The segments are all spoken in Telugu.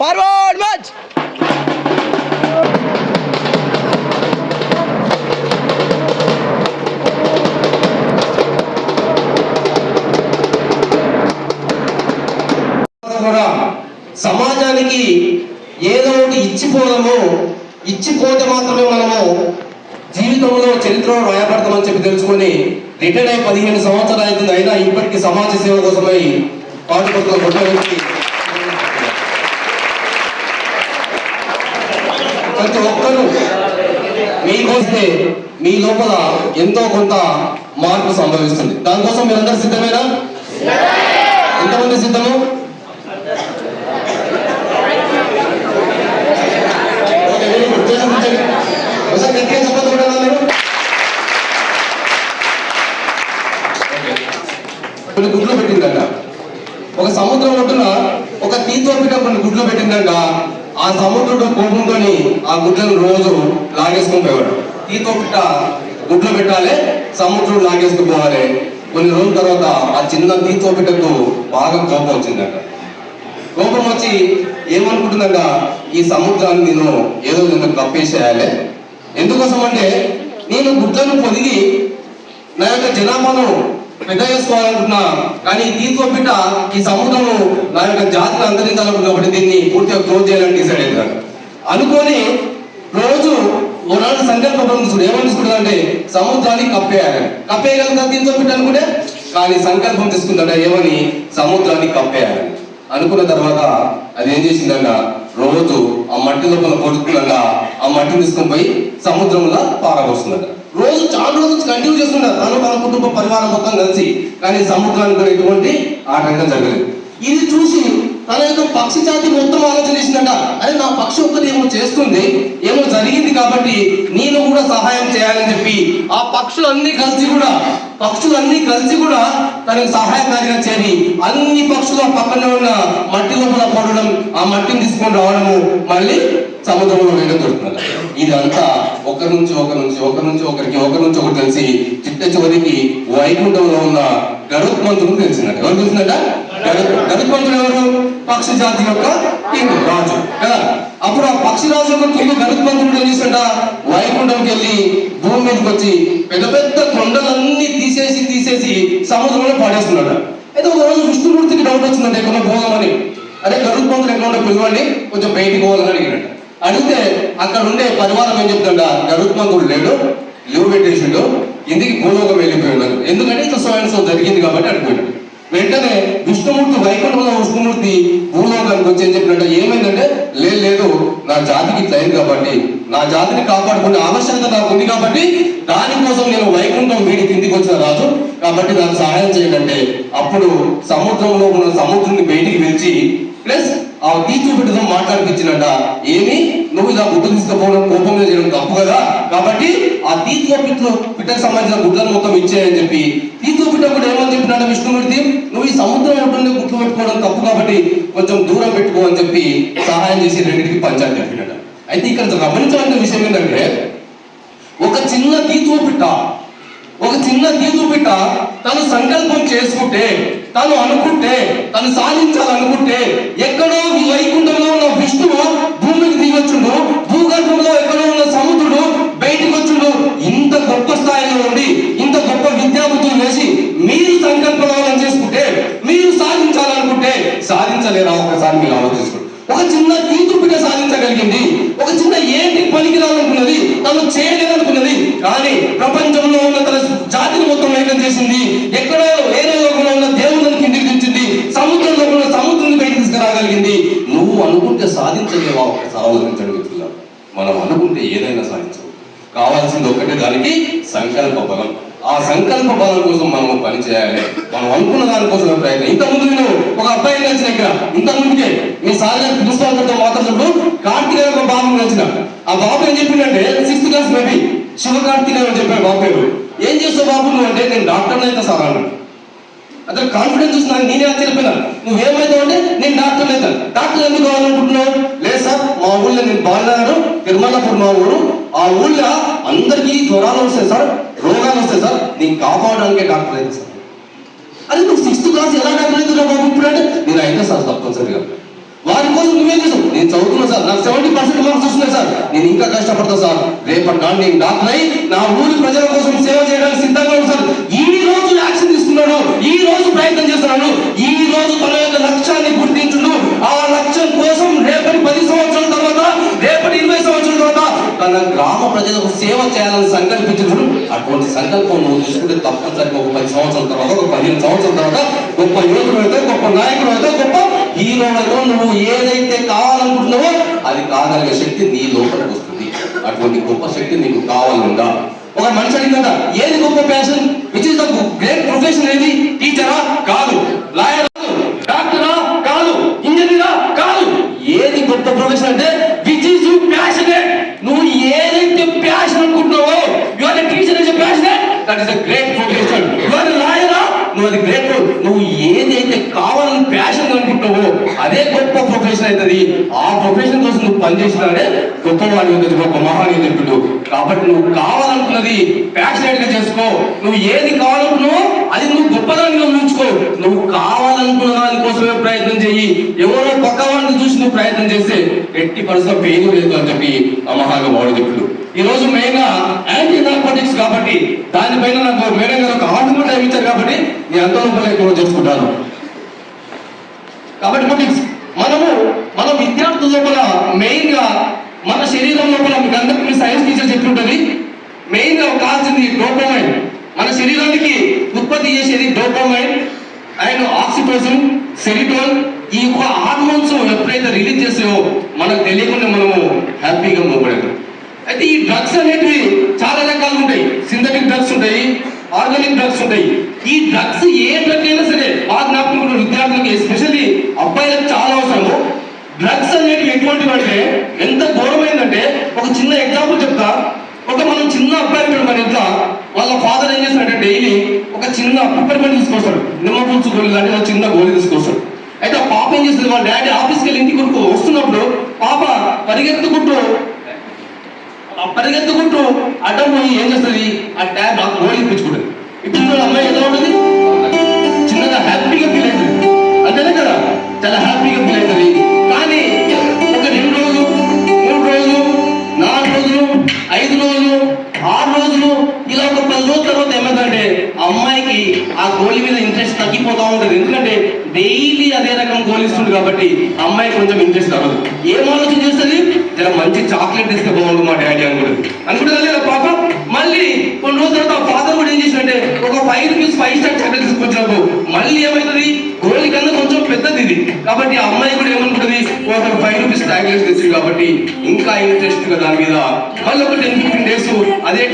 Forward match. సమాజానికి ఏదో ఒకటి ఇచ్చిపోతే మాత్రమే మనము జీవితంలో చరిత్రలో రాయబడతామని చెప్పి తెలుసుకొని రిటైర్ అయి 15 సంవత్సరాలు అవుతుంది. అయినా ఇప్పటికీ సమాజ సేవ కోసమై పాటుపడుతున్న గొప్ప వ్యక్తి. ప్రతి ఒక్కరూ మీకోస్తే మీ లోపల ఎంతో కొంత మార్పు సంభవిస్తుంది. దానికోసం మీరందరూ సిద్ధమేనా? ఎంతమంది సిద్ధము? కొన్ని గుడ్లు పెట్టిందంట. ఒక సముద్రం ఒడ్డున ఒక తీతోపిట కొన్ని గుడ్లు పెట్టిందంట. ఆ సముద్రుడు కోపంతో ఆ గుడ్లను రోజు లాగేసుకుని పోయాడు. తీతోపిట గుడ్లు పెట్టాలి, సముద్రుడు లాగేసుకుని పోవాలి. కొన్ని రోజుల తర్వాత ఆ చిన్న తీతోపిటకు బాగా కోపం వచ్చిందంట. కోపం వచ్చి ఏమనుకుంటుందంట, ఈ సముద్రాన్ని నేను ఏదో విధంగా కప్పేసేయాలి. ఎందుకోసం అంటే నేను గుడ్లను పొదిగి నా యొక్క జనాభాను పెద్ద చేసుకోవాలనుకున్నా, కానీ తీతోపిట ఈ సముద్రము నా యొక్క జాతిని అంతరించాలనుకున్నా కాబట్టి దీన్ని పూర్తిగా క్లోజ్ చేయాలని డిసైడ్ అవుతాడు. అనుకొని రోజు ఓనాడు సంకల్పం ఏమని తీసుకుంటుంది అంటే సముద్రాన్ని కప్పేయగలుగుతా తీతోపిట అనుకుంటే, కానీ సంకల్పం తీసుకుందంట ఏమని, సముద్రాన్ని కప్పేయాలి అనుకున్న తర్వాత అది ఏం చేసిందంట, రోజు ఆ మట్టి లోపల కొడుకులంగా ఆ మట్టిని తీసుకొని పోయి సముద్రంలో పారబోస్తుందట. రోజు చాలా రోజులు కంటిన్యూ చేస్తున్నారు తను తన కుటుంబ పరివారం మొత్తం కలిసి. కానీ సముద్రానికి కూడా ఎటువంటి ఆటంకం జరగలేదు. ఇది చూసి తన యొక్క పక్షి జాతి మొత్తం ఆలోచన చేసిందట, అదే నా పక్షి ఒక్కటి ఏమో చేస్తుంది, ఏమో జరిగింది కాబట్టి నేను కూడా సహాయం చేయాలని చెప్పి ఆ పక్షులన్నీ కలిసి కూడా తనకు సహాయకారిగా చేరి అన్ని పక్షుల పక్కన ఉన్న మట్టి లోపల పడడం, ఆ మట్టిని తీసుకొని రావడము, మళ్ళీ సముద్రంలో వేయడం జరుగుతుంది. ఇదంతా ఒకరి నుంచి ఒకరికి తెలిసి చిట్ట చివరికి వైకుంఠంలో ఉన్న గరుత్మంతుడు తెలిసిందట. ఎవరు తెలిసిందట? గరుత్మంతుడు ఎవరు? పక్షి జాతి యొక్క కింగ్ రాజు కదా. అప్పుడు ఆ పక్షి రాజు యొక్క కింగ్ గరుత్మంతుడు ఏం చేసిందట, వైకుంఠంకి వెళ్ళి భూమి మీదకి వచ్చి పెద్ద పెద్ద కొండలన్నీ తీసేసి సముద్రంలో పాడేస్తున్నాడు. అయితే ఒక రోజు విష్ణుమూర్తికి డౌట్ వచ్చిందంటే ఎక్కడ పోదామని. అదే గరుత్మంతుడు ఎక్కడ పిలవండి, కొంచెం బయటికి పోవాలని అడిగినట్టు. అడిగితే అక్కడ ఉండే పరివారం ఏం చెప్తుంట, గరుత్మంతుడు లేడు, లీవ్ పెట్టేసిండు, ఇంటికి భూలోకం వెళ్ళిపోయినాడు. ఎందుకంటే ఇట్లా సో జరిగింది కాబట్టి అడిగిపోయాడు. వెంటనే వైకుంఠంలో విష్ణుమూర్తి భూలోకానికి వచ్చి ఏం చెప్పినట్టు, ఏమైందంటే లేదు నా జాతికి ఇట్లా అయింది కాబట్టి, నా జాతిని కాపాడుకునే ఆవశ్యకత నాకు ఉంది కాబట్టి దానికోసం నేను వైకుంఠం వీడి కిందికి వచ్చిన రాజు కాబట్టి నాకు సహాయం చేయండి. అప్పుడు సముద్రంలో ఉన్న సముద్రుని బయటికి పిలిచి ప్లస్ ఆ తీర్చిపెట్టుతో మాట్లాడిపించినట్ట, ఏమి నువ్వు ఇలా గుడ్డు తీసుకుపోవడం కోపంగా చేయడం తప్పు కదా, కాబట్టి ఆ పిట్టకు సంబంధించిన గుడ్లను మొత్తం ఇచ్చేయని చెప్పి పిట్ట కూడా ఏమని చెప్పినట్ట విష్ణుమూర్తి, నువ్వు ఈ సముద్రం ఒడ్డునే గుడ్లు పెట్టుకోవడం తప్పు కాబట్టి కొంచెం దూరం పెట్టుకో అని చెప్పి సహాయం చేసి రెండింటికి పంచాయతీ చెప్పినట్ట. అయితే ఇక్కడ గమనించాల్సిన విషయం ఏంటంటే, ఒక చిన్న తీతూపిట్ట తను సంకల్పం చేసుకుంటే, తను సాధించాలనుకుంటే ఎక్కడో వైకుంఠంలో ఉన్న విష్ణువు భూమికి దిగొచ్చుండు, భూగర్భంలో ఎక్కడో ఉన్న సముద్రుడు బయటకు వచ్చుండు. ఇంత గొప్ప స్థాయిలో ఉండి ఇంత గొప్ప విద్యాబుద్ధులు వేసి మీరు సంకల్పం చేసుకుంటే, మీరు సాధించాలనుకుంటే సాధించలేరా? ఒకసారి మీరు ఆలోచించుకోండి. ఒక చిన్న తీతూపిట్ట సాధించగలిగింది, ఒక చిన్న ఏంటి పనికి రావాలనుకున్నది తను చేయలేదనుకున్నది, కానీ ప్రపంచంలో ఉన్న తన జాతిని మొత్తం ఏకం చేసింది. ఎక్కడో వేరే లోకంలో ఉన్న దేవుళ్ళని కిందికి దించింది, సముద్రంలో ఉన్న సముద్రాన్ని బయటకు తీసుకురాగలిగింది. నువ్వు అనుకుంటే సాధించలేవా? ఒకసారి ఆలోచించగలుగుతున్నా. మనం అనుకుంటే ఏదైనా సాధించవు. కావాల్సింది ఒకటే, దానికి సంకల్ప బలం. ఆ సంకల్ప బలం కోసం మనం పని చేయాలి. మనం అనుకున్న దానికోసం ప్రయత్నం. ఇంతకుముందు నేను ఒక అబ్బాయిని కలిసిన ఇక్కడ, ఇంతకుముందుకే మీ సార్ గారు ప్రిన్సిపాల్తో మాట్లాడుతున్నప్పుడు కార్తీకేయ ఒక బాబుని కలిసిన. ఆ బాబు ఏం చెప్పిందంటే 6th క్లాస్ మేబీ శివకార్తీకేయ అని చెప్పాడు బాబు పేరు. ఏం చేస్తావు బాబు నువ్వు అంటే, నేను డాక్టర్ని అయితే సార్ అన్నాడు. అతను కాన్ఫిడెన్స్ చూస్తున్నాను. నేనే ఆశ్చర్యపోయినా. నువ్వేమైతావు అంటే, నేను డాక్టర్ అవుతాను. డాక్టర్ ఎందుకు కావాలనుకుంటున్నావు? లేదు సార్, మా ఊళ్ళో నేను బాలనగర్ తిరుమలపూర్ మా ఊరు, ఆ ఊళ్ళో అందరికీ జ్వరాలు వస్తాయి సార్, రోగాలు వస్తాయి సార్, నేను కాపాడడానికే డాక్టర్ అయితే సార్. అది నువ్వు 6th క్లాస్ ఎలా డాక్టర్ అవుతున్నావు బాబు ఇప్పుడు అంటే, తప్పనిసరిగా. వారి కోసం నువ్వేం చేసావు? నేను చదువుతున్నా సార్, నాకు 70% మార్క్స్ వస్తున్నాయి సార్, నేను ఇంకా కష్టపడతా సార్, రేపటి నాడు నేను డాక్టర్ అయి నా ఊరి ప్రజల కోసం సేవ చేయడానికి సిద్ధంగా ఉన్నాను సార్. ఈ రోజు యాక్షన్ తీసుకున్నాడు, ఈ రోజు ప్రయత్నం చేస్తున్నాడు, ఈ రోజు తన యొక్క లక్ష్యాన్ని గుర్తించుడు. ఆ లక్ష్యం కోసం రేపటి 10 సంవత్సరాల తర్వాత, రేపటి 20 సంవత్సరాల తర్వాత తన గ్రామ ప్రజలకు సేవ చేయాలని సంకల్పించుడు. అటువంటి సంకల్పం నువ్వు తీసుకుంటే తప్పనిసరిగా ఒక 10 సంవత్సరాల తర్వాత, ఒక 15 సంవత్సరాల తర్వాత గొప్ప యువకుడు అయితే, గొప్ప నాయకుడు అయితే, గొప్ప హీరో అయితే, నువ్వు ఏదైతే కావాలనుకుంటున్నావో అది కాగలిగే శక్తి నీ లోపలికి వస్తుంది. అటువంటి గొప్ప శక్తి నీకు కావాలందా? ఒక మనిషి అడిగిందా, ఏది గొప్ప passion? Which is the great profession? ఏది? టీచరా? కాదు. లాయర్? డాక్టరా? కాదు. ఇంజనీరా? కాదు. ఏది గొప్ప ప్రొఫెషన్ అంటే విచ్ ఇస్ యు ప్యాషనేట్. నువ్వు ఏదైతే ప్యాషన్ అనుకుంటున్నావో, you are a teacher is a passionate, that is a great profession. You are a లాయరా, నువ్వు అది గ్రేట్. నువ్వు ఏదైతే కావాలని ప్యాషన్ అనుకుంటావో అదే గొప్ప ప్రొఫెషన్ అవుతుంది. ఆ ప్రొఫెషన్ కోసం నువ్వు పనిచేసినాడే గొప్పవాడి అవుతుంది, గొప్ప మహానీయుడు. కాబట్టి నువ్వు కావాలనుకున్నది ప్యాషనేట్ గా చేసుకో. నువ్వు ఏది కావాలనుకున్నావో అది నువ్వు గొప్పదానిగా ఊహించుకో. నువ్వు కావాలనుకున్న దానికోసమే ప్రయత్నం చెయ్యి. ఎవరో పక్క వాళ్ళని చూసి నువ్వు ప్రయత్నం చేస్తే ఎట్టి పరిస్థితుల్లో పెయిన్ లేదు అని చెప్పి ఆ మహానుభావుడు చెప్పుడు. ఈ రోజు మెయిన్ గా యాంటీ నార్కోటిక్స్ కాబట్టి దానిపైన నాకు మేడం గారు ఒక ఆర్టికల్ టైం ఇచ్చారు కాబట్టి నేను అంత లోపల ఎక్కువ చేసుకుంటాను. కాబట్టి మన విద్యార్థుల లోపల మెయిన్ గా మన శరీరం లోపల మీకు అందరికీ సైన్స్ టీచర్ చెప్తుంటది, మెయిన్ గా కావాల్సింది డోపామైన్. మన శరీరానికి ఉత్పత్తి చేసేది డోపామైన్ అండ్ ఆక్సిటోసిన్, సెరిటోన్. ఈ యొక్క హార్మోన్స్ ఎప్పుడైతే రిలీజ్ చేసావో మనకు తెలియకుండా మనము హ్యాపీగా మూవ్. అయితే ఈ డ్రగ్స్ అనేటివి చాలా రకాలు ఉంటాయి. సింథటిక్ డ్రగ్స్ ఉంటాయి, ఆర్గానిక్ డ్రగ్స్ ఉంటాయి. ఈ డ్రగ్స్ ఏ డ్రగ్ అయినా సరే మా జ్ఞాపకం విద్యార్థులకి ఎస్పెషల్లీ అబ్బాయిలకు చాలా అవసరము. డ్రగ్స్ అనేటివి ఎటువంటివి అంటే ఎంత ఘోరమైందంటే ఒక చిన్న ఎగ్జాంపుల్ చెప్తా. మనం చిన్న అబ్బాయి మన ఇంట్లో వాళ్ళ ఫాదర్ ఏం చేస్తాడంటే డైలీ ఒక చిన్న పిప్పర్మెంట్ తీసుకొస్తాడు, నిమ్మ పులుసు గోళీ లాంటి ఒక చిన్న గోళీ తీసుకొస్తాడు. అయితే ఆ పాప ఏం చేస్తుంది, వాళ్ళ డాడీ ఆఫీస్కి వెళ్ళి ఇంటికి కొడుకు వస్తున్నప్పుడు పాప పరిగెత్తుకుంటూ అడ్డం పోయి ఏం చేస్తుంది, ఆ ట్యాబ్ ఆ గోళీ ఇప్పించుకుంటుంది. ఇప్పుడు అమ్మాయి ఎలా ఉంటుంది, చిన్నగా హ్యాపీగా ఫీల్ అవుతుంది, అంతేనే కదా, చాలా హ్యాపీగా ఫీల్ అవుతుంది. కానీ ఒక 2 రోజులు, 3 రోజులు, 4 రోజులు, 5 రోజులు, 6 రోజులు, ఇలా ఒక 10 రోజుల తర్వాత ఏమైందంటే అమ్మాయికి ఆ గోళీ మీద ఇంట్రెస్ట్ తగ్గిపోతా ఉంటుంది. ఎందుకంటే డైలీ అదే రకం గోళీ ఇస్తుంది కాబట్టి అమ్మాయికి కొంచెం ఇంట్రెస్ట్ అవ్వదు. ఏం ఆలోచన చేస్తుంది, జర మంచి చాక్లెట్ ఇస్తే బాగుండు మా డాడీ అనుకుంటుంది లేదా పాప. మళ్ళీ కొన్ని రోజుల తర్వాత ఫాదర్ కూడా ఏం చేసినట్టే ఒక 5 రూపీస్ 5 స్టార్ చాక్లెట్ తీసుకొచ్చినప్పుడు మళ్ళీ ఏమవుతుంది, గోళీ కన్నా కొంచెం పెద్దది ఇది కాబట్టి ఆ అమ్మాయి కూడా ఏమనుకుంటుంది, ఒక 5 రూపీస్ చాక్లెట్ తెచ్చింది కాబట్టి ఇంకా ఇంట్రెస్ట్ గా దాని మీద మళ్ళీ ఒక 10-15 డేస్ అదే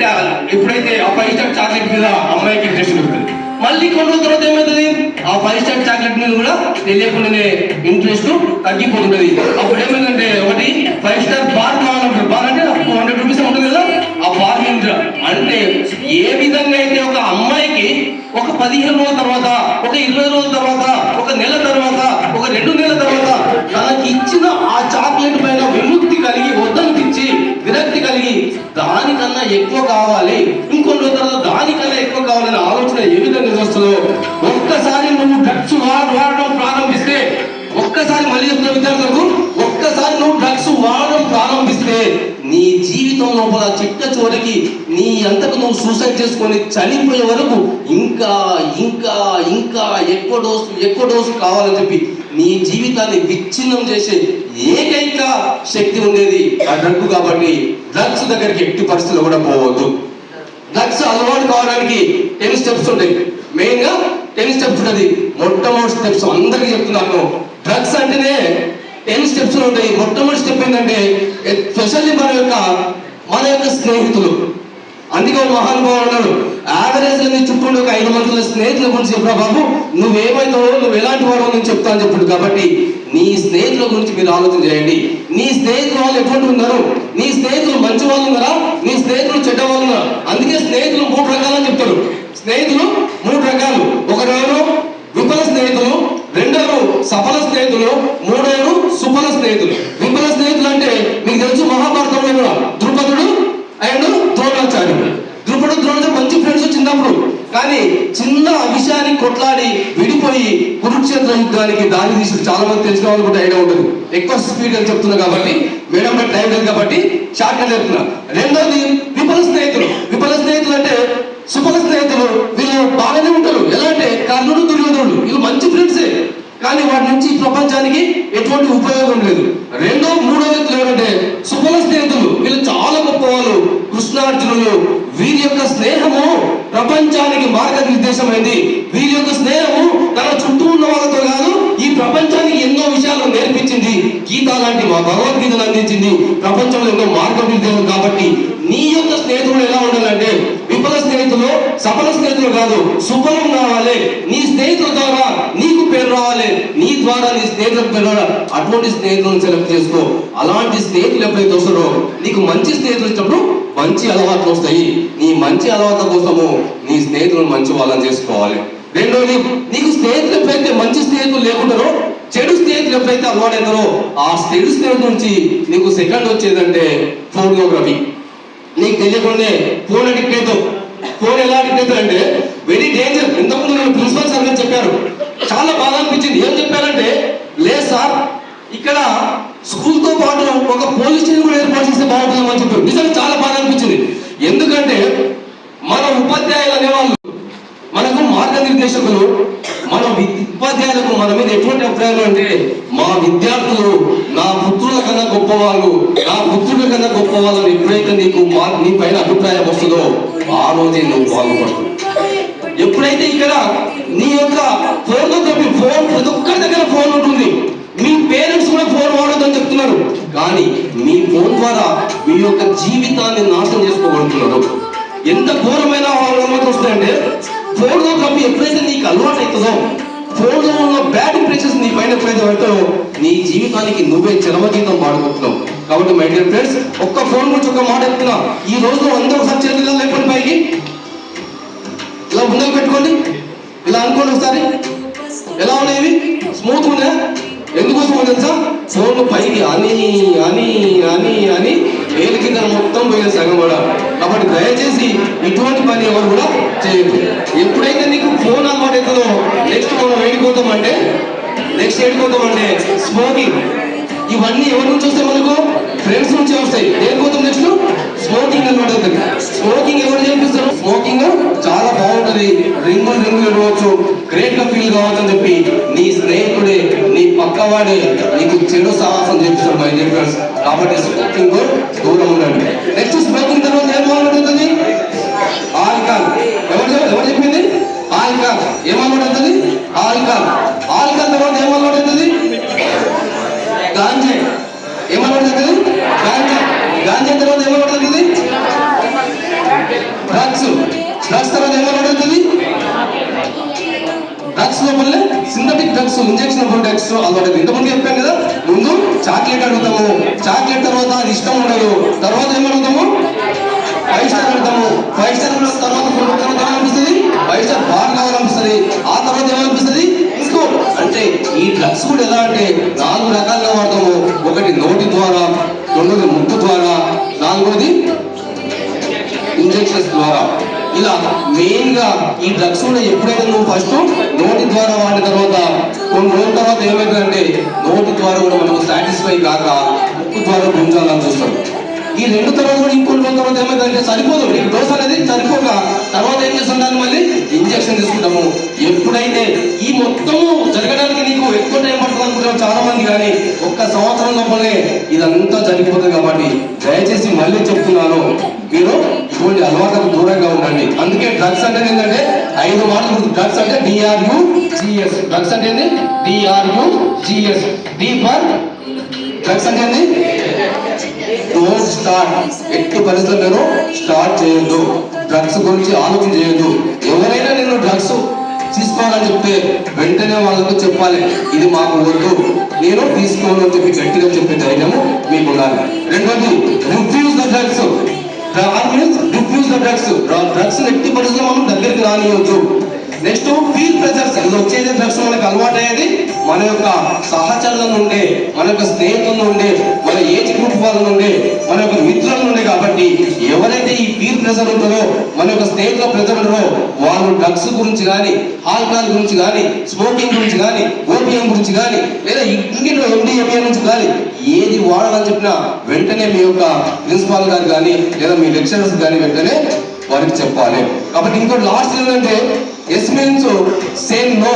ఎప్పుడైతే ఆ 5 స్టార్ చాక్లెట్ మీద అమ్మాయికి ఇంట్రెస్ట్ ఉంటుంది. మళ్ళీ కొన్ని రోజుల తర్వాత ఏమవుతుంది, ఆ 5 స్టార్ చాక్లెట్ మీద కూడా తెలియకుండానే ఇంట్రెస్ట్ తగ్గిపోతుంది. అప్పుడు ఏమైందంటే ఒకటి 5 స్టార్ బార్ కావాలంటారు. బార్ అంటే 200 రూపీస్ ఉంటుంది కదా, ఆ బార్ మీద అంటే ఏ విధంగా అయితే ఒక అమ్మాయికి ఒక 15 రోజుల తర్వాత, ఒక 20 రోజుల తర్వాత, ఒక నెల తర్వాత, ఒక 2 నెలల తర్వాత తనకి ఇచ్చిన ఆ చాక్లెట్ పైన విముక్తి కలిగి, వద్దనిపించి విరక్తి కలిగి దానికన్నా ఎక్కువ కావాలి, ఇంకొన్ని రోజుల తర్వాత దానికన్నా ఎక్కువ కావాలనే ఆలోచన ఏ విధంగా వస్తుందో ఒక్కసారి నువ్వు డ్రగ్స్ వాడడం ప్రారంభిస్తే, ఒక్కసారి మళ్ళీ చెప్తున్న విద్యార్థులకు, ఒక్కసారి నువ్వు డ్రగ్స్ వాడడం ప్రారంభిస్తే నీ జీవితం లోపల చిట్ట చివరికి నీ అంతకు నువ్వు సూసైడ్ చేసుకొని చనిపోయే వరకు ఇంకా ఇంకా ఇంకా ఎక్కువ డోసు కావాలని చెప్పి నీ జీవితాన్ని విచ్ఛిన్నం చేసే ఏకైక శక్తి ఉండేది ఆ డ్రగ్. కాబట్టి డ్రగ్స్ దగ్గరికి ఎట్టి పరిస్థితుల్లో కూడా పోవద్దు. డ్రగ్స్ అలవాటు కావడానికి 10 స్టెప్స్ ఉంటాయి. మెయిన్ గా 10 స్టెప్స్ ఉంటుంది. మొట్టమొదటి స్టెప్స్ అందరికీ చెప్తున్నాను, డ్రగ్స్ అంటేనే 10 స్టెప్స్ ఉంటాయి. మొట్టమొదటి స్టెప్ ఏంటంటే స్పెషల్లీ మన యొక్క స్నేహితులు. అందుకే మహానుభావులు అన్నాడు, యావరేజ్ నీ చుట్టూ ఒక 5 మంది స్నేహితుల గురించి చెప్పరా బాబు, నువ్వేమైతావో, నువ్వు ఎలాంటి వాడో నేను చెప్తా అని చెప్పాడు. కాబట్టి నీ స్నేహితుల గురించి మీరు ఆలోచన చేయండి. నీ స్నేహితులు వాళ్ళు ఎటువంటి ఉన్నారు, నీ స్నేహితులు మంచి వాళ్ళు ఉన్నారా, నీ స్నేహితులు చెడ్డ వాళ్ళు ఉన్నారా? అందుకే స్నేహితులు 3 రకాలని చెప్తారు. స్నేహితులు 3 రకాలు. ఒకరెవరు విఫల స్నేహితులు, రెండోరు సఫల స్నేహితులు, మూడోరు సుఫల స్నేహితులు. విఫల స్నేహితులు అంటే మీకు తెలుసు, మహాభారతంలో కూడా ద్రుపదుడు అండ్ ద్రోణాచార్యుడు. ద్రోణాచార్యుడు మంచి ఫ్రెండ్స్ చిన్నప్పుడు, కానీ చిన్న విషయాన్ని కొట్లాడి విడిపోయి కురుక్షేత్ర యుద్ధానికి దారి తీసి చాలా మంది తెలిసిన వాళ్ళు కూడా ఐడియా ఉంటుంది. ఎక్కువ స్పీడ్ అని చెప్తున్నా కాబట్టి మేడం టైం లేదు కాబట్టి షార్ట్ గా చెప్తున్నా. రెండోది విఫల స్నేహితులు. విఫల స్నేహితులు అంటే సుఫల స్నేహితులు. వీళ్ళు బాగానే ఉంటారు. ఎలా అంటే కర్ణుడు దుర్యోధనుడు వీళ్ళు మంచి ఫ్రెండ్సే, కానీ వాటి నుంచి ప్రపంచానికి ఎటువంటి ఉపయోగం లేదు. మూడో వ్యక్తులు ఏంటంటే సుఫల స్నేహితులు. వీళ్ళు చాలా గొప్ప వాళ్ళు, కృష్ణార్జునులు. వీరి యొక్క స్నేహము ప్రపంచానికి మార్గనిర్దేశమైంది. వీరి యొక్క స్నేహము తన చుట్టూ ఉన్న వాళ్ళతో కాదు, ఈ ప్రపంచానికి ఎన్నో విషయాలు నేర్పించింది. గీత లాంటి మా భగవద్గీతను అందించింది. ప్రపంచంలో ఎన్నో మార్గనిర్దేశం. కాబట్టి నీ యొక్క స్నేహితులు ఎలా ఉండాలంటే విఫల స్నేహితులు, సఫల స్నేహితులు కాదు, సుఫలం కావాలి. నీ స్నేహితుల ద్వారా నీకు పేరు రావాలి, నీ ద్వారా నీ స్నేహితులకు పేరు రావాలి. అటువంటి స్నేహితులను సెలెక్ట్ చేసుకో. అలాంటి స్నేహితులు ఎప్పుడైతే వస్తారో నీకు మంచి స్నేహితులు ఇచ్చినప్పుడు మంచి అలవాట్లు వస్తాయి. నీ మంచి అలవాట్ల కోసము నీ స్నేహితులను మంచి వాళ్ళని చేసుకోవాలి. రెండోది, నీకు స్నేహితులు ఎప్పుడైతే మంచి స్నేహితులు లేకుంటారో, చెడు స్నేహితులు ఎప్పుడైతే అలవాటైతారో ఆ చెడు స్నేహితుల నుంచి నీకు సెకండ్ వచ్చేదంటే ఫోర్నోగ్రఫీ. నీకు తెలియకుండా ఫోన్ అడిక్ట్ అవుతావు. ఫోన్ ఎలా అడిక్ట్ అవుతారు అంటే వెరీ డేంజర్. ఇంతకుముందు నేను ప్రిన్సిపల్ సార్ గారు చెప్పారు, చాలా బాధ అనిపించింది. ఏం చెప్పారంటే, లేదు సార్ ఇక్కడ స్కూల్తో పాటు ఒక పోలీస్ స్టేషన్ కూడా ఏర్పాటు చేస్తే బాగుంటుందని చెప్పారు. నిజంగా చాలా బాధ అనిపించింది. ఎందుకంటే మన ఉపాధ్యాయులు అనేవాళ్ళు మనకు మార్గనిర్దేశకులు. మన ఉపాధ్యాయులకు మన మీద ఎటువంటి అభిప్రాయాలు అంటే, మా విద్యార్థులు నా పుత్రుల కన్నా గొప్పవాళ్ళు, నా పుత్రుల కన్నా గొప్పవాళ్ళని ఎప్పుడైతే నీ పైన అభిప్రాయం వస్తుందో ఆ రోజే నువ్వు బాగుపడుతుంది. ఎప్పుడైతే ఇక్కడ నీ యొక్క ఫోటోగ్రఫీ ఫోన్, ప్రతి ఒక్కరి దగ్గర ఫోన్ ఉంటుంది. మీ పేరెంట్స్ కూడా ఫోన్ వాడొద్దని చెప్తున్నారు, కానీ మీ ఫోన్ ద్వారా మీ యొక్క జీవితాన్ని నాశనం చేసుకోగలుగుతున్నారు. ఎంత ఘోరమైన అలవాటు వస్తాయంటే, ఫోటోగ్రఫీ ఎప్పుడైతే నీకు అలవాటు అవుతుందో, ఫోన్లో ఉన్న బ్యాడ్ ఇంప్రెషన్స్ నీ పైన ఎప్పుడైతే పడతాయో నీ జీవితానికి నువ్వే చరమగీతం పాడుకుంటున్నావు. కాబట్టి మై డియర్ ఫ్రెండ్స్, ఒక్క ఫోన్ గురించి ఒక మాట చెప్తున్నా. ఈ రోజు అందరూ ఒకసారి చేతులు లేకపోతే పైకి ఇలా ముందుకు పెట్టుకోండి, ఇలా అనుకోండి ఒకసారి. ఎలా ఉన్నాయి? స్మూత్ ఉన్నాయి. ఎందుకోసం తెలుసా? ఫోన్ పైకి అని అని అని అని వేలు కింద మొత్తం పోయిన సగం కూడా. కాబట్టి దయచేసి ఇటువంటి పని ఎవరు కూడా చేయదు. ఎప్పుడైతే నీకు ఫోన్ అలవాటు అవుతుందో నెక్స్ట్ మనం ఏడిపోతామంటే స్మోకింగ్. ఇవన్నీ ఎవరి నుంచి వస్తాయి? మనకు ఫ్రెండ్స్ నుంచి వస్తాయి. ఏడిపోతాం నెక్స్ట్ స్మోకింగ్ అలవాటు అవుతుంది. స్మోకింగ్ ఎవరు చేపిస్తారు? స్మోకింగ్ చాలా బాగుంటుంది, రింగులు ఇవ్వచ్చు, గ్రేట్ గా ఫీల్ కావచ్చని చెప్పి నీ స్నేహితుడే, నీ పక్కవాడే నీకు చెడు సాహసం చేపిస్తాడు మై డియర్ ఫ్రెండ్స్. కాబట్టి స్మోకింగ్ దూరం ఉండండి. నెక్స్ట్ స్మోకింగ్ తర్వాత ఏం అలవాటు? ఆల్కహాల్. ఎవరు చెప్పింది? ఆల్కహాల్. ఏం అలవాటు అవుతుంది? ఆల్కహాల్. ఆల్కహాల్ తర్వాత ఏం అలవాటు అవుతుంది? గాంజా. ఏం అలవాటు అవుతుంది? గాంజా తర్వాత ఏం అలవాటు అవుతుంది? డ్రగ్స్ తర్వాత ఏం అలవాటు అవుతుంది? డ్రగ్స్ లోపలనే సింథటిక్ డ్రగ్స్, ఇంజెక్షన్ డ్రగ్స్ అలవాటు. ఇంతమంది చెప్పాను కదా, ముందు చాక్లెట్ అడుగుతాము, చాక్లెట్ తర్వాత అది ఇష్టం ఉండదు, తర్వాత ఏమడుగుతాము? 5 స్టార్ అడుగుతాము. 5 స్టార్ తర్వాత అనిపిస్తుంది 5 స్టార్ బాగా కావాలనిపిస్తుంది. ఆ తర్వాత ఏమనిపిస్తుంది? ఇంకో. అంటే ఈ డ్రగ్స్ కూడా ఎలా అంటే 4 రకాలుగా వాడతాము. ఒకటి నోటి ద్వారా, రెండోది ముక్కు ద్వారా, నాలుగోది ఇంజెక్షన్స్ ద్వారా. ఇలా మెయిన్ గా ఈ డ్రగ్స్ కూడా ఎప్పుడైతే నువ్వు ఫస్ట్ నోటి ద్వారా వాడిన తర్వాత కొన్ని రోజుల తర్వాత ఏమైందంటే నోటి ద్వారా కూడా మనకు సాటిస్ఫై కాక ముక్కు ద్వారా గుంజాలని చూస్తాడు. ఈ 2 తర్వాత కూడా ఇంకొన్ని రోజుల తర్వాత ఏమైందంటే సరిపోదు, ఈ డోస్ అనేది సరిపోక తర్వాత ఏం చేస్తుంటాను? మళ్ళీ ఇంజెక్షన్ తీసుకుంటాము. ఎప్పుడైతే ఈ మొత్తము జరగడానికి నీకు ఎక్కువ టైం పడుతుంది అనుకుంటారు చాలా మంది, కానీ 1 సంవత్సరం లోపలే ఇదంతా జరిగిపోతుంది. కాబట్టి దయచేసి మళ్ళీ చెప్తున్నాను, మీరు ఇటువంటి అలవాట్లకు దూరంగా ఉండండి. అందుకే డ్రగ్స్ అంటే ఏంటంటే 5 మాటలు. డ్రగ్స్ అంటే DRUGS. డ్రగ్స్ అంటే ఏంటి? DRUGS. డి ఫర్ డ్రగ్స్ అంటే ఏంటి? Don't start. ఎట్టి పరిస్థితుల్లో మీరు స్టార్ట్ చేయొద్దు. డ్రగ్స్ గురించి ఆలోచన చేయొద్దు. ఎవరైనా నేను డ్రగ్స్ తీసుకోవాలని చెప్తే వెంటనే వాళ్ళతో చెప్పాలి, ఇది మాకు వద్దు, నేను తీసుకోవాలని చెప్పి గట్టిగా చెప్పే ధైర్యము మీకు ఉండాలి. రెండోది, refuse the drugs. Refuse the drugs. Drugs ఎట్టి పరిస్థితుల్లో మనం దగ్గరికి రానియొచ్చు. నెక్స్ట్ పీర్ ప్రెజర్స్, ఇది వచ్చేది డ్రగ్స్ మనకు అలవాటు అయ్యేది మన యొక్క సహచరుల నుండే, మన యొక్క స్నేహితుల నుండే, మన ఏజ్ గ్రూప్ వాళ్ళ నుండే, మన యొక్క మిత్రుల నుండే. కాబట్టి ఎవరైతే ఈ పీర్ ప్రెజర్ ఉంటుందో, మన యొక్క స్నేహితుల ప్రెజర్ ఉంటారో, వాళ్ళు డ్రగ్స్ గురించి కానీ, ఆల్కహాల్ గురించి కానీ, స్మోకింగ్ గురించి కానీ, ఓపియం గురించి కానీ, లేదా ఇంకేంటో MDMA నుంచి కానీ ఏది వాడాలని చెప్పినా వెంటనే మీ యొక్క ప్రిన్సిపాల్ గారు కానీ లేదా మీ లెక్చరర్స్ కానీ వెంటనే వారికి చెప్పాలి. కాబట్టి ఇంకోటి లాస్ట్ ఏంటంటే S means say no,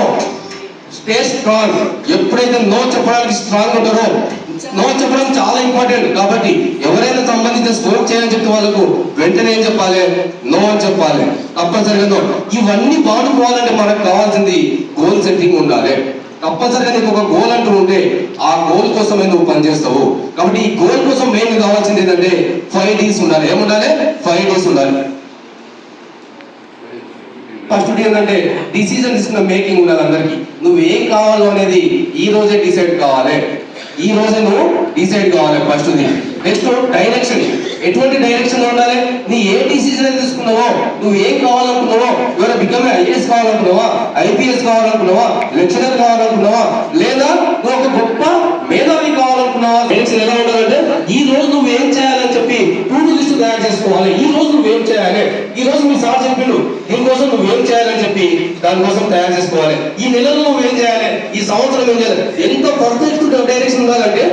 stay strong. ఎప్పుడైతే నో చెప్పడానికి స్ట్రాంగ్ ఉంటారో, నో చెప్పడం చాలా ఇంపార్టెంట్. కాబట్టి ఎవరైనా సంబంధించిన స్మోక్ చేయాలని చెప్తే వాళ్ళకు వెంటనే ఏం చెప్పాలి? నో అని చెప్పాలి, తప్పనిసరిగా నో. ఇవన్నీ బాగుపోవాలంటే మనకు కావాల్సింది గోల్ సెట్టింగ్ ఉండాలి. తప్పనిసరిగా నీకు ఒక గోల్ అంటూ ఉంటే ఆ గోల్ కోసమే నువ్వు పనిచేస్తావు. కాబట్టి ఈ గోల్ కోసం మెయిన్ కావాల్సింది ఏంటంటే 5 Ds ఉండాలి. ఏముండాలి? 5 Ds ఉండాలి. ఫస్ట్ ఏంటంటే డిసిజన్ తీసుకున్న మేకింగ్ ఉండాలి అందరికి. నువ్వు ఏం కావాలో అనేది ఈ రోజే డిసైడ్ కావాలి, ఈ రోజే నువ్వు డిసైడ్ కావాలి ఫస్ట్. నెక్స్ట్ డైరెక్షన్, ఎటువంటి డైరెక్షన్ ఉండాలి? నీ ఏ డిసిజన్ తీసుకున్నావో, నువ్వు ఏం కావాలనుకున్నావో, ఎవరైనా బికమ్ IAS కావాలనుకున్నావా, IPS కావాలనుకున్నావా, లెక్చరర్ కావాలనుకున్నావా, లేదా నువ్వు ఒక గొప్ప మేధావి కావాలనుకున్నావా? డైరెక్షన్ ఎలా ఉండాలంటే ఈ రోజు నువ్వు ఏం చేయాలని చెప్పి టూ-డూ లిస్ట్ తయారు చేసుకోవాలి. ఈ రోజు నువ్వు ఏం చేయాలి, ఈ రోజు మీ సార్ చెప్పిండు దీనికోసం నువ్వు ఏం చేయాలని చెప్పి దానికోసం తయారు చేసుకోవాలి. ఈ నెలలో నువ్వు ఏం చేయాలి, ఈ సంవత్సరం ఏం చేయాలి. ఎంత పర్ఫెక్ట్ డైరెక్షన్ ఉండాలంటే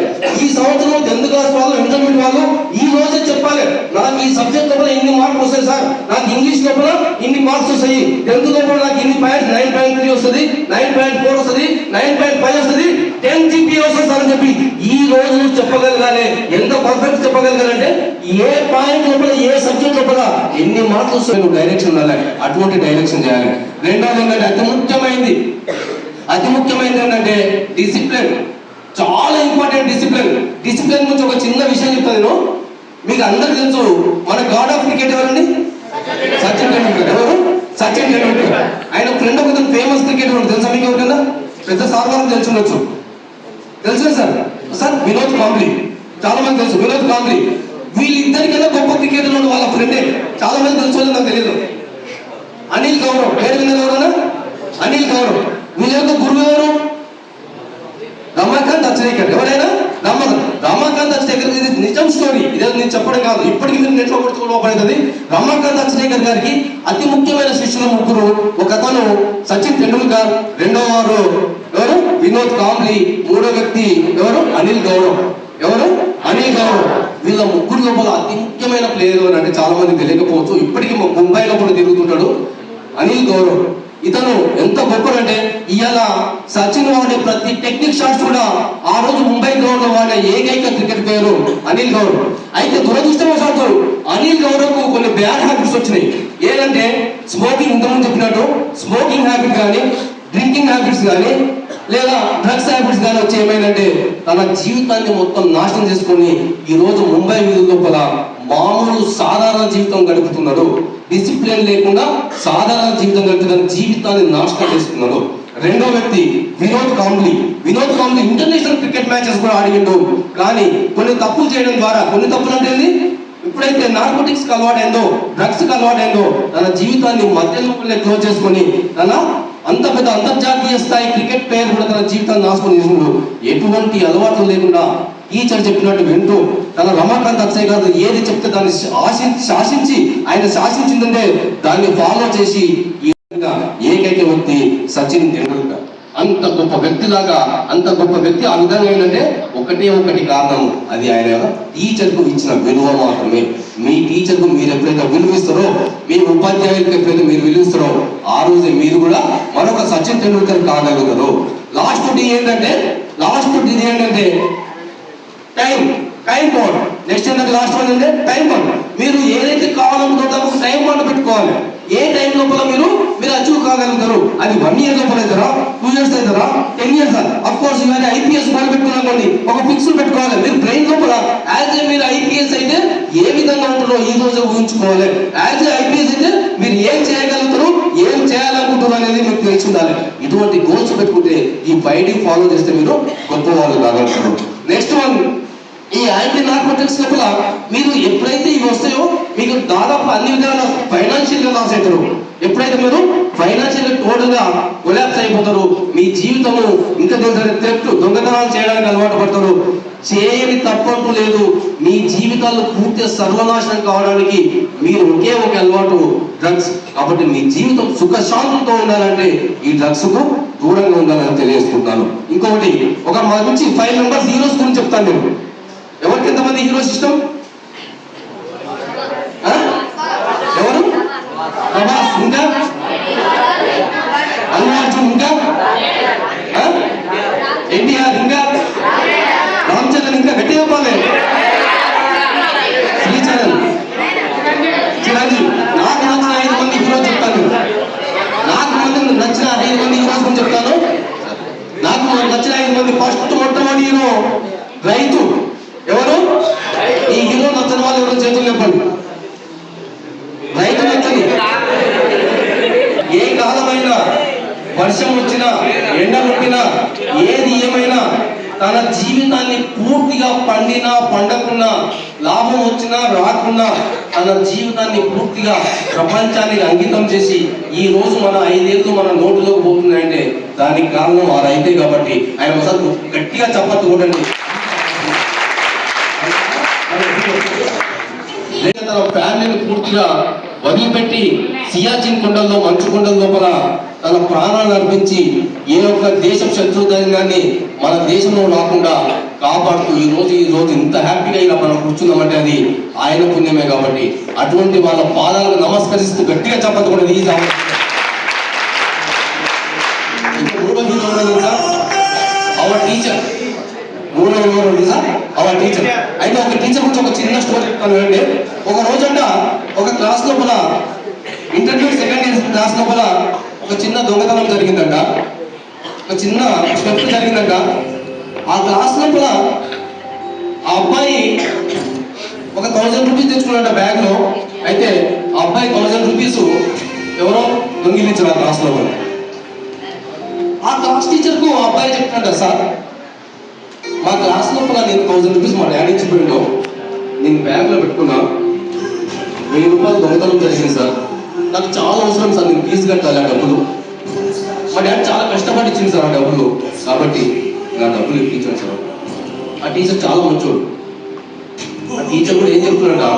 ఈ సంవత్సరం 10th క్లాస్ వాళ్ళు, ఇంటర్మీడియట్ వాళ్ళు ఈ రోజే చెప్పాలి, నాకు ఈ సబ్జెక్ట్ లోపల ఇన్ని మార్క్స్ వస్తాయి సార్, నాకు ఇంగ్లీష్ లోపల ఇన్ని మార్క్స్ వస్తాయి, 10th లోపల నాకు ఇన్ని పాయింట్స్ 9.3 వస్తుంది, 9.4 వస్తుంది, 9.5 వస్తుంది, 10 GPA వస్తుంది సార్ అని చెప్పి ఈ రోజు చెప్పగలగాలి. ఎంత పర్ఫెక్ట్ చెప్పగలగాలంటే ఏ పాయింట్ లోపల, ఏ సబ్జెక్ట్ లోపల ఎన్ని మార్క్స్ వస్తాయి డైరెక్షన్ ఉండాలి. అటువంటి డైరెక్షన్ చేయాలి. రెండోది ఏంటంటే అతి ముఖ్యమైనది ఏంటంటే డిసిప్లిన్. చాలా ఇంపార్టెంట్ డిసిప్లిన్. డిసిప్లిన్ గురించి ఒక చిన్న విషయం చెప్తాను నేను. మీకు అందరికి తెలుసు మన గాడ్ ఆఫ్ క్రికెట్ ఎవరండి? సచిన్ టెండూల్కర్. ఎవరు? సచిన్ టెండూల్కర్. ఆయన ఫ్రెండ్ ఒక ఫేమస్ క్రికెటర్ ఉంది, తెలుసా మీకు? ఎవరికన్నా పెద్ద సార్ వాళ్ళకి తెలిసి ఉండొచ్చు. తెలుసు సార్? సార్ వినోద్ కాంబ్లీ, చాలా మంది తెలుసు వినోద్ కాంబ్లీ. వీళ్ళిద్దరికన్నా గొప్ప క్రికెటర్ ఉన్న వాళ్ళ ఫ్రెండే, చాలా మంది తెలుసు, నాకు తెలియదు. అనిల్ గౌరవ్, పేరు విన్నది ఎవరన్నా? అనిల్ గౌరవ్. వీళ్ళ యొక్క గురువు ఎవరు? రమాకాంత్ అచ్చరేకర్. ఎవరైనా? రమాకాంత్ అచ్చరేకర్. ఇది నిజం స్టోరీ, ఇదే నేను చెప్పడం కాదు, ఇప్పటికీ మీరు నెట్లో కొట్టుకోబడుతుంది. రమాకాంత్ అచ్చరేకర్ గారికి అతి ముఖ్యమైన శిష్యులు ముగ్గురు. ఒక అతను సచిన్ టెండూల్కర్, రెండో వారు ఎవరు? వినోద్ కాంబ్లీ, మూడో వ్యక్తి ఎవరు? అనిల్ గౌరవ్. ఎవరు? అనిల్ గౌరవ్. వీళ్ళ ముగ్గురు లోపల అతి ముఖ్యమైన ప్లేయర్ అంటే చాలా మంది తెలియకపోవచ్చు, ఇప్పటికీ ముంబైలో కూడా తిరుగుతుంటాడు అనిల్ గౌరవ్. ఇతను ఎంత గొప్పడంటే ఇవాళ సచిన్ వాడే ప్రతి టెక్నిక్ షాట్స్ కూడా ఆ రోజు ముంబై గ్రౌండ్ లో వాడే ఏకైక క్రికెట్ ప్లేయర్ అనిల్ గౌరవ్. అయితే దురదృష్టవశాత్తు అనిల్ గౌరవ్ కు కొన్ని బ్యాడ్ హ్యాబిట్స్ వచ్చినాయి. ఏంటంటే స్మోకింగ్, ఇంతకుముందు చెప్పినట్టు స్మోకింగ్ హ్యాబిట్ కానీ, డ్రింకింగ్ హ్యాబిట్స్ కానీ, లేదా డ్రగ్స్ హ్యాబిట్స్ కానీ వచ్చి ఏమైందంటే తన జీవితాన్ని మొత్తం నాశనం చేసుకొని ఈ రోజు ముంబై వీధుల లోపల మామూలు సాధారణ జీవితం గడుపుతున్నాడు. డిసిప్లిన్ లేకుండా సాధారణ జీవితం గడుపుతున్న జీవితాన్ని నాశనం చేసుకున్నాడు. రెండో వ్యక్తి Vinod Kambli. Vinod Kambli international cricket matches కూడా ఆడిండు. కానీ కొన్ని తప్పులు చేయడం ద్వారా, కొన్ని తప్పులు అంటే ఎప్పుడైతే నార్కోటిక్స్ కి అలవాటైందో, డ్రగ్స్ కి అలవాటైందో తన జీవితాన్ని మధ్యలో క్లోజ్ చేసుకొని తన అంత పెద్ద అంతర్జాతీయ స్థాయి క్రికెట్ ప్లేయర్ కూడా తన జీవితాన్ని నాశనం చేసుకుంటూ ఎటువంటి అలవాట్లు లేకుండా టీచర్ చెప్పినట్టు వింటూ తన రమాకాంత్ అచ్చయ్య గారు ఏది చెప్తే దాన్ని శాసించి ఆయన శాసించిందంటే దాన్ని ఫాలో చేసి ఏకైక వ్యక్తి సచిన్ టెండూల్కర్. అంత గొప్ప వ్యక్తిలాగా, అంత గొప్ప వ్యక్తి ఆ విధంగా ఏంటంటే ఒకటి కారణం, అది ఆయన టీచర్కు ఇచ్చిన విలువ మాత్రమే. మీ టీచర్కు మీరు ఎప్పుడైతే విలువిస్తారో, మీ ఉపాధ్యాయులకు ఎప్పుడైతే మీరు విలువిస్తారో ఆ రోజే మీరు కూడా మరొక సచిన్ టెండూల్కర్ కాగలుగుతారు. లాస్ట్ ది ఏంటంటే టైం బాండ్. నెక్స్ట్ ఏంటంటే లాస్ట్ వన్ అంటే టైం బాండ్. మీరు ఏదైతే కావాలనుకుంటే ఒక టైం బాండ్ పెట్టుకోవాలి. ఏ టైం లోపల మీరు అచీవ్ కాగలుగుతారు. అది 1 year లోపల అవుతారా, 2 years అవుతారా, 10 years? అఫ్ కోర్స్ ఇవన్నీ IPS వాళ్ళు పెట్టుకున్నామండి, ఒక ఫిక్స్ పెట్టుకోవాలి. మీరు బ్రెయిన్ లోపల యాజ్ ఏ మీరు IPS అయితే ఏ విధంగా ఉంటారో ఈ రోజు ఊహించుకోవాలి. యాజ్ ఏ IPS అయితే మీరు ఏం చేయగలుగుతారు, ఏం చేయాలనుకుంటారు అనేది మీకు తెలిసి ఉండాలి. ఇటువంటి గోల్స్ పెట్టుకుంటే ఈ 5D ఫాలో చేస్తే మీరు గొప్ప వాళ్ళు కాగలుగుతారు. నెక్స్ట్ వన్ ఈ యాంటీ నార్కోటిక్స్ లోపల మీరు ఎప్పుడైతే ఇవి వస్తాయో మీకు దాదాపు అన్ని విధాల ఫైనాన్షియల్ గా లాస్ అవుతారు. ఎప్పుడైతే మీరు ఫైనాన్షియల్ టోటల్ గా కొలాప్స్ అయిపోతారు, మీ జీవితము ఇంకా థెఫ్ట్ దొంగతనాలు చేయడానికి అలవాటు పడతారు. చేయని తప్పంటూ లేదు. మీ జీవితాల్లో పూర్తిగా సర్వనాశనం కావడానికి మీరు ఒకే ఒక అలవాటు డ్రగ్స్. కాబట్టి మీ జీవితం సుఖశాంతులతో ఉండాలంటే ఈ డ్రగ్స్ కు దూరంగా ఉండాలని తెలియజేస్తున్నాను. ఇంకొకటి, ఒక మంచి 5 మెంబర్స్ హీరోస్ గురించి చెప్తాను నేను. ఎవరికి ఎంతమంది హీరోస్ ఇష్టం? ఎవరు? ప్రభాస్, ఇంకా అల్లు అర్జున్, ఇంకా ఎన్టీఆర్, ఇంకా రామ్ చరణ్, ఇంకా గట్టి చెప్పాలి శ్రీచరణ్, చిరంజీవి. నాకు నచ్చిన 5 మంది హీరోస్ చెప్తాను. నాకు నచ్చిన 5 మంది హీరోస్ గురించి చెప్తాను. నాకు నచ్చిన 5 మంది. ఫస్ట్ మొట్టమొదటి హీరో రైతు. ఎవరు? ఈ హీరో నచ్చని వాళ్ళు ఎవరు చేతులు చెప్పండి. రైతు నచ్చని. ఏ కాలమైనా, వర్షం వచ్చినా, ఎండ కొట్టినా, ఏది ఏమైనా తన జీవితాన్ని పూర్తిగా పండినా పండకున్నా, లాభం వచ్చినా రాకున్నా తన జీవితాన్ని పూర్తిగా ప్రపంచానికి అంకితం చేసి ఈ రోజు మన 5 ఏళ్ళు మన నోటులోకి పోతున్నాయంటే దానికి కారణం ఆ రైతే. కాబట్టి ఆయన ఒకసారి గట్టిగా చప్పట్లు కొట్టండి. తన ఫ్యామిలీని పూర్తిగా వదిలిపెట్టి సియాచిన్ కొండల్లో, మంచు కొండల లోపల తన ప్రాణాలను అర్పించి ఏ ఒక్క దేశం శత్రుదైన్యాన్ని మన దేశంలో రాకుండా కాపాడుతూ ఈ రోజు ఇంత హ్యాపీగా ఇలా మనం కూర్చున్నామంటే అది ఆయన పుణ్యమే. కాబట్టి అటువంటి వాళ్ళ పాదాలకు నమస్కరిస్తూ గట్టిగా చెప్పకూడదు. ఈ అవర్ టీచర్, అవర్ టీచర్. అయితే ఒక టీచర్ గురించి ఒక చిన్న స్టోరీ చెప్తాను అండి. ఒక రోజంట ఒక క్లాస్ లోపల, ఇంటర్మీడియట్ సెకండ్ ఇయర్ క్లాస్ లోపల ఒక చిన్న దొంగతనం జరిగిందంట. ఒక చిన్న స్టెప్ జరిగిందంట. ఆ క్లాస్ లోపల ఆ అబ్బాయి ఒక 1000 రూపీస్ తెచ్చుకున్నాడ బ్యాగ్ లో. అయితే ఆ అబ్బాయి 1000 రూపీస్ ఎవరో దొంగిలించారు ఆ క్లాస్ లోపల. ఆ క్లాస్ టీచర్ కు ఆ అబ్బాయి చెప్తున్నాడు, సార్ మా క్లాస్ లోపల నేను 1000 రూపీస్ మా డాడీ ఇచ్చిపోయిండు, నేను బ్యాగ్ లో పెట్టుకున్నా, 1000 రూపాయలు దొంగతనం జరిగింది సార్, నాకు చాలా అవసరం సార్, నేను ఫీజు కట్టాలి ఆ డబ్బులు, మా డాడీ చాలా కష్టపడి ఇచ్చింది సార్ ఆ డబ్బులు, కాబట్టి నా డబ్బులు ఇప్పించాను సార్. ఆ టీచర్ చాలా మంచోడు. ఆ టీచర్ కూడా ఏం చెప్తున్నాడా,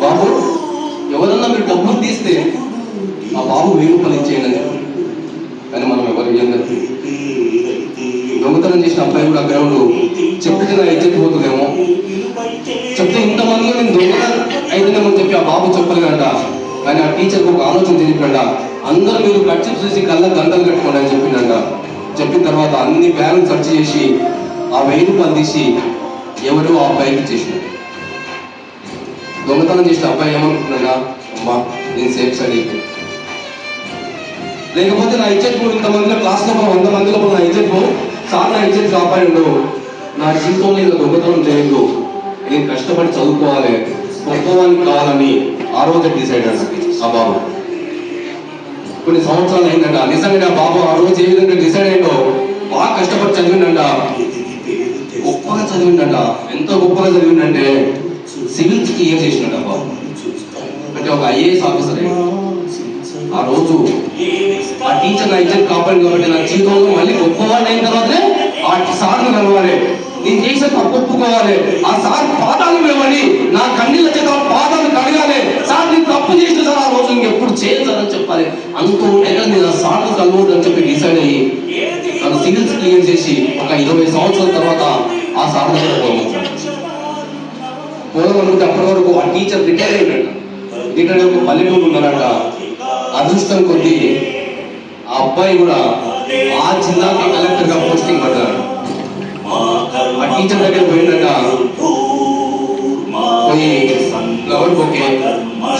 బాబు ఎవరన్నా మీరు డబ్బులు తీస్తే ఆ బాబు 1000 రూపాయలు ఇచ్చేయండి అని చెప్పి. కానీ మనం ఎవరు ఏం చెప్పి దొంగతనం చేసిన అబ్బాయి కూడా గ్రౌండ్ చెప్తే నా ఎజ్జెట్ పోతుందేమో, చెప్తే ఇంతమందిలో నేను దొంగతనం అయితేనేమో చెప్పి ఆ బాబు చెప్పలేదంట. కానీ ఆ టీచర్కి ఒక ఆలోచన తెలియకుండా అందరూ మీరు కచ్చి చూసి కళ్ళ గంటలు కట్టుకోండి అని చెప్పిందంట. చెప్పిన తర్వాత అన్ని బ్యాగులు సెర్చ్ చేసి ఆ 1000 రూపాయలు తీసి ఎవరో ఆ అబ్బాయికి ఇచ్చేసినాడు. దొంగతనం చేసిన అబ్బాయి ఏమనుకుంటున్నా, అమ్మా నేను సేఫ్ సైడ్ అయిపోయి, లేకపోతే నా ఇజ్జత్ ఇంతమందిలో క్లాస్ లో 100 మందిలో నా ఇజ్జత్ సార్, నా ఇజ్జత్ కాపాడు, నా జీవితంలో ఇలా దొంగతనం చేయొద్దు, నేను కష్టపడి చదువుకోవాలి, గొప్పవానికి కావాలని ఆ రోజు డిసైడ్ అన్నది ఆ బాబు. కొన్ని సంవత్సరాలు అయిందంట. నిజంగా ఆ బాబు ఆ రోజు ఏ విధంగా డిసైడ్ అయ్యిందో, బాగా కష్టపడి చదివిందంట, గొప్పగా చదివిందంట. ఎంత గొప్పగా చదివిందంటే సివిల్స్ కి ఏం చేసినట్ట బాబు, అంటే ఒక IAS ఆఫీసర్ అయ్యాడు. ఆ రోజు ఆ టీచర్ నా ఇజ్జత్ కాపాడు కాబట్టి నా జీవితంలో మళ్ళీ గొప్పవాడిని అయిన తర్వాతనే ఆ సార్ను కలవాలి, నేను చేసిన తప్పు ఒప్పుకోవాలి, ఆ సార్ పాదాలు మేమని నా కన్నీళ్ళ చేత పాదాలు కడగాలి, సార్ నేను తప్పు చేసిన సార్ ఆ రోజు ఇంకెప్పుడు చేయదని చెప్పాలి. అంటూ ఉంటే నేను ఆ సార్ను కలవద్దు అని చెప్పి డిసైడ్ అయ్యి తను సివిల్స్ క్లియర్ చేసి ఒక 20 సంవత్సరాల తర్వాత ఆ సార్ దగ్గర పోదామనుకుంటే అప్పటి వరకు ఆ టీచర్ రిటైర్ అయ్యాడు. రిటైర్ ఒక పల్లెటూరు ఉన్నారంట. అదృష్టం కొద్దీ ఆ అబ్బాయి కూడా ఆ జిల్లాకి కలెక్టర్ గా పోస్టింగ్ పడ్డాడు. ఆ టీచర్ దగ్గర పోయిందట, పోయి ఫ్లవర్ బొకే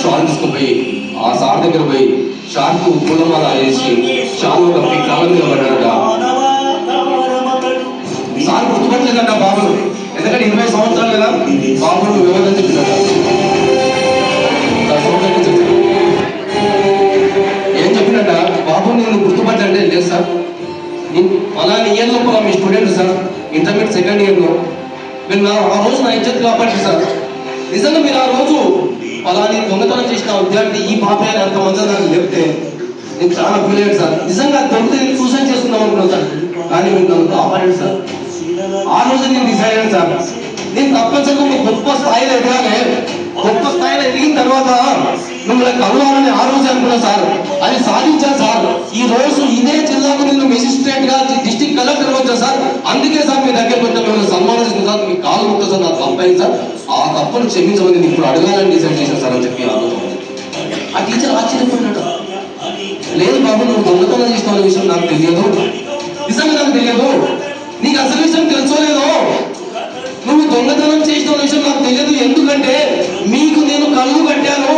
షాల్ తీసుకుపోయి ఆ సార్ దగ్గర పోయి షార్కు పూలమాల వేసి షాల్ కప్పి కాలం మీద పడ్డాడట. సార్ గుర్తుపట్టలేదంట బాబును, ఎందుకంటే 20 సంవత్సరాలు కదా బాబును వివరణ చెప్పిందట. ఏం చెప్పినట్ట, బాబు నేను గుర్తుపట్టంటే లేదు సార్, నేను అలానే ఇయర్ లోపల మీ స్టూడెంట్ సార్, ఇంటర్మీడియట్ సెకండ్ ఇయర్లో మీరు ఆ రోజు నా ఇజ్జత్ కాపాడారు సార్. నిజంగా మీరు ఆ రోజు అలాని దొంగతనం చేసిన విద్యార్థి ఈ పాపే అని అంతమంది నాకు చెప్తే నేను చాలా ఫీల్ అయ్యాను సార్. నిజంగా దొరికితే నేను సూసైడ్ చేసుకుందాం అనుకున్నాను సార్, కానీ మీరు నన్ను కాపాడాడు సార్. ఆ రోజు నేను డిసైడ్ అయ్యాను సార్, నేను తప్పనిసరిగా ఒక గొప్ప స్థాయిలో ఎదగాలి. గొప్ప స్థాయిలో ఎదిగిన తర్వాత మిమ్మల్ని కలవాలని ఆ రోజు అనుకున్నాను సార్. అది సాధించాను సార్. ఈ రోజు ఇదే జిల్లాకు నేను మెజిస్ట్రేట్ గా డిస్ట్రిక్ట్ కలెక్టర్ వచ్చాను సార్. అందుకే సార్ మీ దగ్గరకు వచ్చా, మిమ్మల్ని సన్మానిస్తుంది సార్, మీ కాలు ముక్తా సార్. నాకు తప్పైంది సార్, ఆ తప్పును క్షమించమని నేను ఇప్పుడు అడగాలని డిసైడ్ చేశాను సార్ అని చెప్పి ఆ రోజు ఆ టీచర్ ఆశ్చర్యపోయినాడు. లేదు బాబు, నువ్వు దొంగతనం చేసిన విషయం నాకు తెలియదు, నిజంగా నాకు తెలియదు, నీకు అసలు విషయం తెలుసుకోలేదు, నువ్వు దొంగతనం చేసిన విషయం నాకు తెలియదు. ఎందుకంటే మీకు నేను కళ్ళు కట్టాను,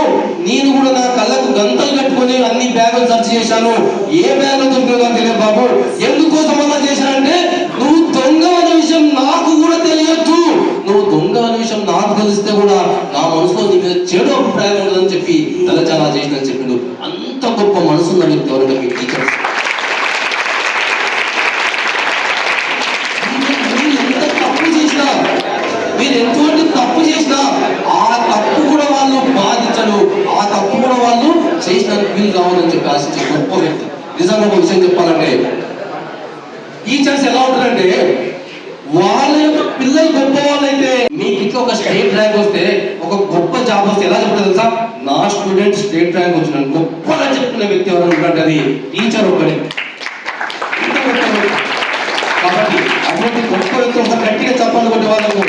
నేను కూడా నా కళ్ళకు గంతలు కట్టుకొని అన్ని బ్యాగులు సెర్చ్ చేశాను, ఏ బ్యాగులు దొరికినా నాకు తెలియదు బాబు. ఎందుకోసం అలా చేశానంటే నువ్వు దొంగ అనే విషయం నాకు కూడా తెలియదు, నువ్వు దొంగ అనే విషయం నాకు తెలిస్తే కూడా నా మనసులో నీ మీద చెడు అభిప్రాయం ఉండదని చెప్పి తలచాలా చేసిందని చెప్పిండు. అంత గొప్ప మనసున్న వ్యక్తి ఎవరంటే మీ టీచర్. మీరు ఎటువంటి తప్పు చేసినా ఆ తప్పు కూడా వాళ్ళు బాధించరు, ఆ తప్పు కూడా వాళ్ళు చేసినందుకు వీలు కావాలని చెప్పి ఆశించే గొప్ప వ్యక్తి. నిజంగా ఒక విషయం చెప్పాలంటే టీచర్స్ ఎలా ఉంటారంటే వాళ్ళ యొక్క పిల్లలు గొప్ప వాళ్ళైతే మీకు ఇట్లా ఒక స్టేట్ ర్యాంక్ వస్తే, ఒక గొప్ప జాబ్ వస్తే ఎలా చెప్తారు తెలుసా? నా స్టూడెంట్ స్టేట్ ర్యాంక్ వచ్చిన గొప్పగా చెప్పుకునే వ్యక్తి ఎవరైనా ఉంటారంటే అది టీచర్ ఒక్కడే. కాబట్టి అటువంటి గొప్ప వ్యక్తి ఒక గట్టిగా చెప్పాలి కొట్టే వాళ్ళకు.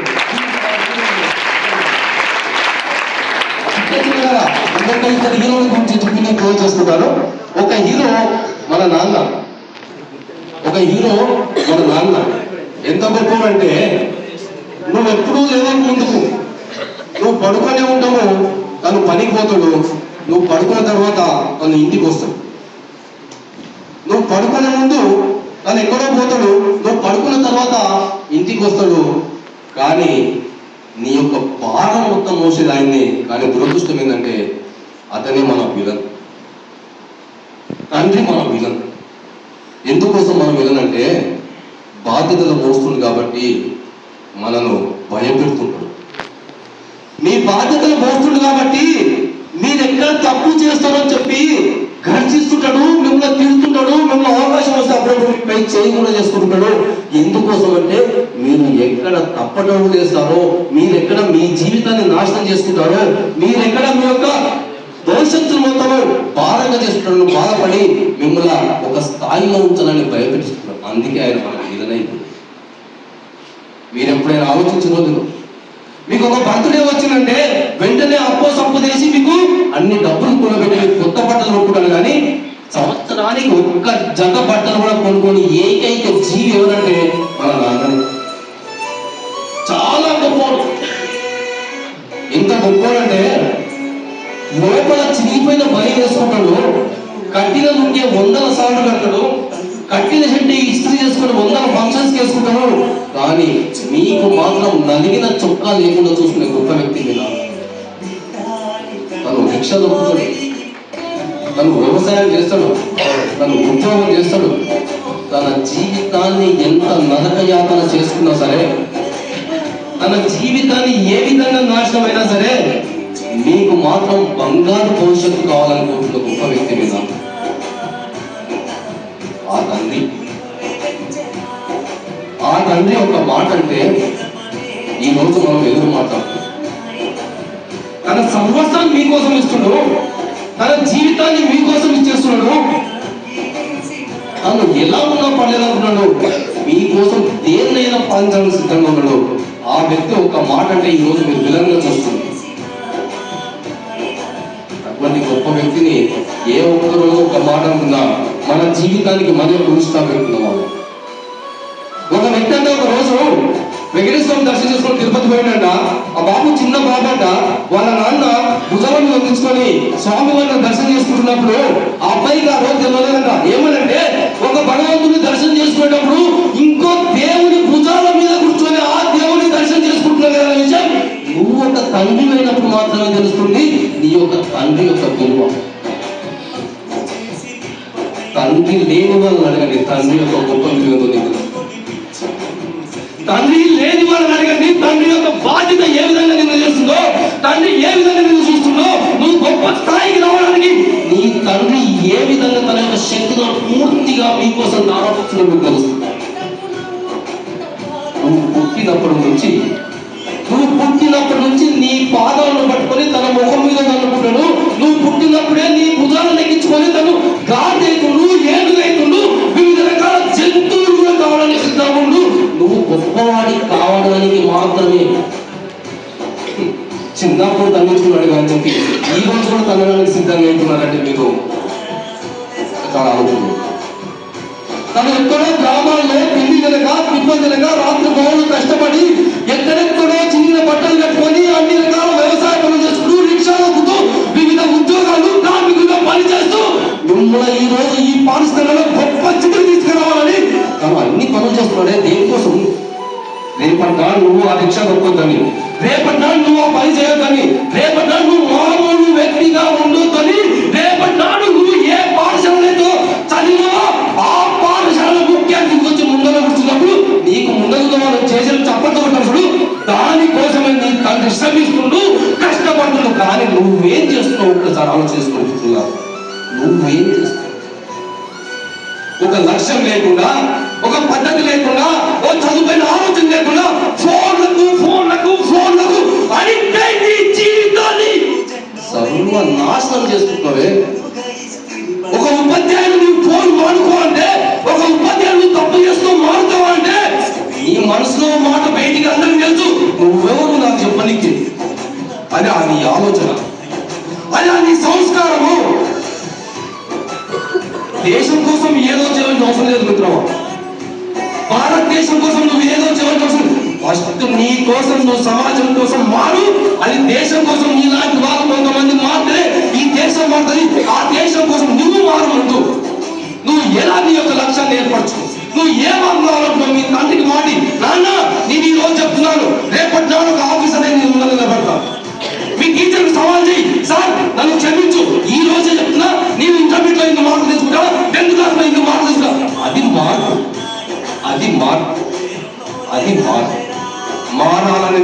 ఇద్దరు హీరోల గురించి చెప్పి నేను క్లోజ్ చేసుకుంటాను. ఒక హీరో మన నాన్న, ఒక హీరో మన నాన్న ఎంత గొప్ప అంటే నువ్వు ఎప్పుడూ లేవక ముందుకు నువ్వు పడుకొనే ఉంటావు, తను పనికి పోతాడు, నువ్వు పడుకున్న తర్వాత తను ఇంటికి వస్తాడు. నువ్వు పడుకునే ముందు తను ఎక్కడో పోతాడు, నువ్వు పడుకున్న తర్వాత ఇంటికి వస్తాడు. కానీ నీ యొక్క భారం మొత్తం మోసేది ఆయన్ని. కానీ దురదృష్టం ఏంటంటే అతనే మన విలన్, తండ్రి మన విలన్. ఎందుకోసం మన విలన్ అంటే బాధ్యతలు మోస్తుంది కాబట్టి మనను భయపెడుతుంటాడు. మీ బాధ్యతలు మోస్తుంది కాబట్టి మీరు ఎక్కడ తప్పు చేస్తారని చెప్పి గర్జిస్తుంటాడు, మిమ్మల్ని తిడుతుంటాడు, మిమ్మల్ని అవకాశం వస్తే అప్పుడప్పుడు పై చేయి కూడా చేసుకుంటాడు. ఎందుకోసం అంటే మీరు ఎక్కడ తప్పటడుగు చేస్తారో, మీరు ఎక్కడ మీ జీవితాన్ని నాశనం చేసుకుంటారో, మీరు ఎక్కడ మీ యొక్క భవిష్యత్తు మొత్తం భారంగా చేసుకుంటాడు, బాధపడి మిమ్మల్ని ఒక స్థాయిలో ఉంచాలని భయపెట్టిస్తున్నాడు. అందుకే ఆయన మనకు విలనైపోయింది. మీరు ఎప్పుడైనా ఆలోచించిన రోజులు మీకు ఒక బర్త్డే వచ్చిందంటే వెంటనే అప్పో సప్పు చేసి మీకు అన్ని డబ్బులు కూడబెట్టి మీకు కొత్త బట్టలు కొనుక్కుంటారు. కానీ సంవత్సరానికి ఒక్క జత బట్టలు కూడా కొనుక్కొని ఏకైక జీవి ఎవరంటే మన నాన్న. చాలా గొప్పవాడు. ఎంత గొప్పవాడంటే లోపల చిరిగిపోయిన బలి వేసుకుంటాడు, కట్టిన నుండి 100 సార్లు కడతాడు, కట్టిన చెట్టు ఇస్త్రీ చేసుకుని 100 ఫంక్షన్స్ చేసుకుంటాడు. కానీ మీకు మాత్రం నలిగిన చొక్కా లేకుండా చూసుకునే గొప్ప వ్యక్తి మీద. తను భిక్ష దొరుకుతాడు, తను వ్యవసాయం చేస్తాడు, తను ఉద్యోగం చేస్తాడు, తన జీవితాన్ని ఎంత నరకయాతన చేసుకున్నా సరే, తన జీవితాన్ని ఏ విధంగా నాశనమైనా సరే మీకు మాత్రం బంగారు భవిష్యత్తు కావాలనుకుంటున్న గొప్ప వ్యక్తి మీద ఆ తండ్రి ఒక మాట అంటే ఈ రోజు మనం ఎదురు మాట్లాడుతున్నాం. తన సంవత్సరాన్ని మీకోసం ఇస్తున్నాడు, తన జీవితాన్ని మీకోసం ఇచ్చేస్తున్నాడు. తను ఎలా ఉన్నా పడలేదనుకున్నాడు, మీకోసం దేన్నైనా పాలించాలని సిద్ధంగా ఉన్నాడు. ఆ వ్యక్తి ఒక మాట అంటే ఈ రోజు మీరు విలంగా చూస్తుంది. అటువంటి గొప్ప వ్యక్తిని ఏ ఒక్క రోజు ఒక మాట అనుకున్నా మన జీవితానికి మనం పురుషుతా పెడుతున్నాం. ఒక వ్యక్తి అంటే ఒక రోజు వెంకటేశ్వరం దర్శనం చేసుకుని తిరుపతి పోయినంట. ఆ బాబు చిన్న బాబు అంట. వాళ్ళ నాన్న భుజాలను వండించుకొని స్వామి వారిని దర్శనం చేసుకుంటున్నప్పుడు ఆ అబ్బాయికి ఆ రోజు తెలియలేదంట. ఏమనంటే ఒక భగవంతుని దర్శనం చేసుకునేటప్పుడు ఇంకో దేవుని భుజాల మీద కూర్చొని ఆ దేవుని దర్శనం చేసుకుంటున్నావు కదా విషయం నువ్వు ఒక తండ్రి అయినప్పుడు మాత్రమే తెలుస్తుంది నీ యొక్క తండ్రి యొక్క విలువ. తండ్రి లేని వాళ్ళని అడగండి తండ్రి యొక్క గొప్ప విలువతో నీకు. తండ్రి లేని వాళ్ళని అడగండి పుట్టినప్పటి నుంచి నీ పాదాలను పట్టుకొని తన ముఖం మీద అనుకుంటాడు. నువ్వు పుట్టినప్పుడే నీ భుజాలను ఎక్కించుకొని తను గాడేకుండు, ఏడుగైకుండు, వివిధ రకాల జంతువులు కావడానికి సిద్ధముండు. నువ్వు గొప్పవాడి కావడానికి మాత్రమే చిన్నప్పుడు తగ్గించుకున్నాడు కానీ చెప్పి ఈ రోజు కూడా తగ్గడానికి సిద్ధంగా అవుతున్నారంటే మీకు చాలా ఆలోచన. తను ఎక్కడో గ్రామాల్లో తిండి కనుక తిప్పదనక రాత్రి పౌరులు కష్టపడి ఎక్కడెక్కడో చిన్న బట్టలు కట్టుకొని అన్ని రకాల వ్యవసాయ పనులు చేసుకుంటూ రిక్షాలు ఎక్కుతూ వివిధ ఉద్యోగాలు కార్మికులుగా పనిచేస్తూ మిమ్మల్ని ఈ రోజు ఈ పాఠశాలలో గొప్ప చిత్రం తీసుకురావాలని తను అన్ని పనులు చేస్తున్నాడే దేనికోసం? రేపటి నాడు నువ్వు ఆ రిక్షా దొక్కొద్దని, రేపటి నాడు నువ్వు ఆ పని చేయొద్దని, రేపటి నాడు నువ్వు మామూలు వ్యక్తిగా ఉండొద్దని, రేపటి నాడు నువ్వు ఏ పాఠశాలతో చదివో ఆ పాఠశాల ముఖ్యానికి వచ్చి ముందర కూర్చున్నప్పుడు నీకు ముందరగా మనం చేసిన చప్పట్లు దానికోసమే నీ తండ్రి శ్రమిస్తుండు, కష్టపడుతుండు. కానీ నువ్వేం చేస్తున్నావు ఒకసారి ఆలోచించుకుంటున్నావు. నువ్వేం చేస్తున్నావు? ఒక లక్ష్యం లేకుండా, ఒక పద్ధతి లేకుండా, ఒక చదువుపైన ఆలోచన లేకుండా ఫోన్లకు అడిక్ట్ అయి జీవితాన్ని సర్వనాశనం చేసుకుంటున్నావే. ఒక ఉపాధ్యాయుడు నువ్వు ఫోన్ మానుకోవాలంటే, ఒక ఉపాధ్యాయుడు తప్పు చేస్తూ మారుతావంటే నీ మనసులో మాట బయటికి అందరికి తెలుసు. నువ్వెవరు నాకు చెప్పనికి? అది ఆ నీ ఆలోచన, అది ఆ నీ సంస్కారము. దేశం కోసం ఏదో చేయవలసిన అవసరం లేదు మిత్రమా. భారతదేశం కోసం నువ్వు ఏదో చేయవలసిన అవసరం. ఫస్ట్ నీ కోసం, నువ్వు సమాజం కోసం మారు. అది దేశం కోసం నీలాంటి వాళ్ళు కొంతమంది మారితే ఈ దేశం మారుతుంది. ఆ దేశం కోసం నువ్వు మారమంటూ నువ్వు ఎలా నీ యొక్క లక్ష్యాన్ని ఏర్పరచు. నువ్వు ఏమనుకోవాలంటున్నావు? మీ తండ్రికి మాటి, నాన్న నేను ఈ రోజు చెప్తున్నాను, రేపటి నాడు ఒక ఆఫీసర్ నేను ముందు నిలబడతాను. మీ టీచర్కి సవాల్ చేయి, సార్ నన్ను క్షమించు, ఈ రోజే చెప్తున్నా, నేను ఇంటర్మీడియట్ లో ఇంత మార్కులు తీసుకుంటా, 10th క్లాస్ లో ఇంత మార్కులు తీసుకుంటా. అది మార్పు, అది మార్పు, అది మార్పు. మారాలని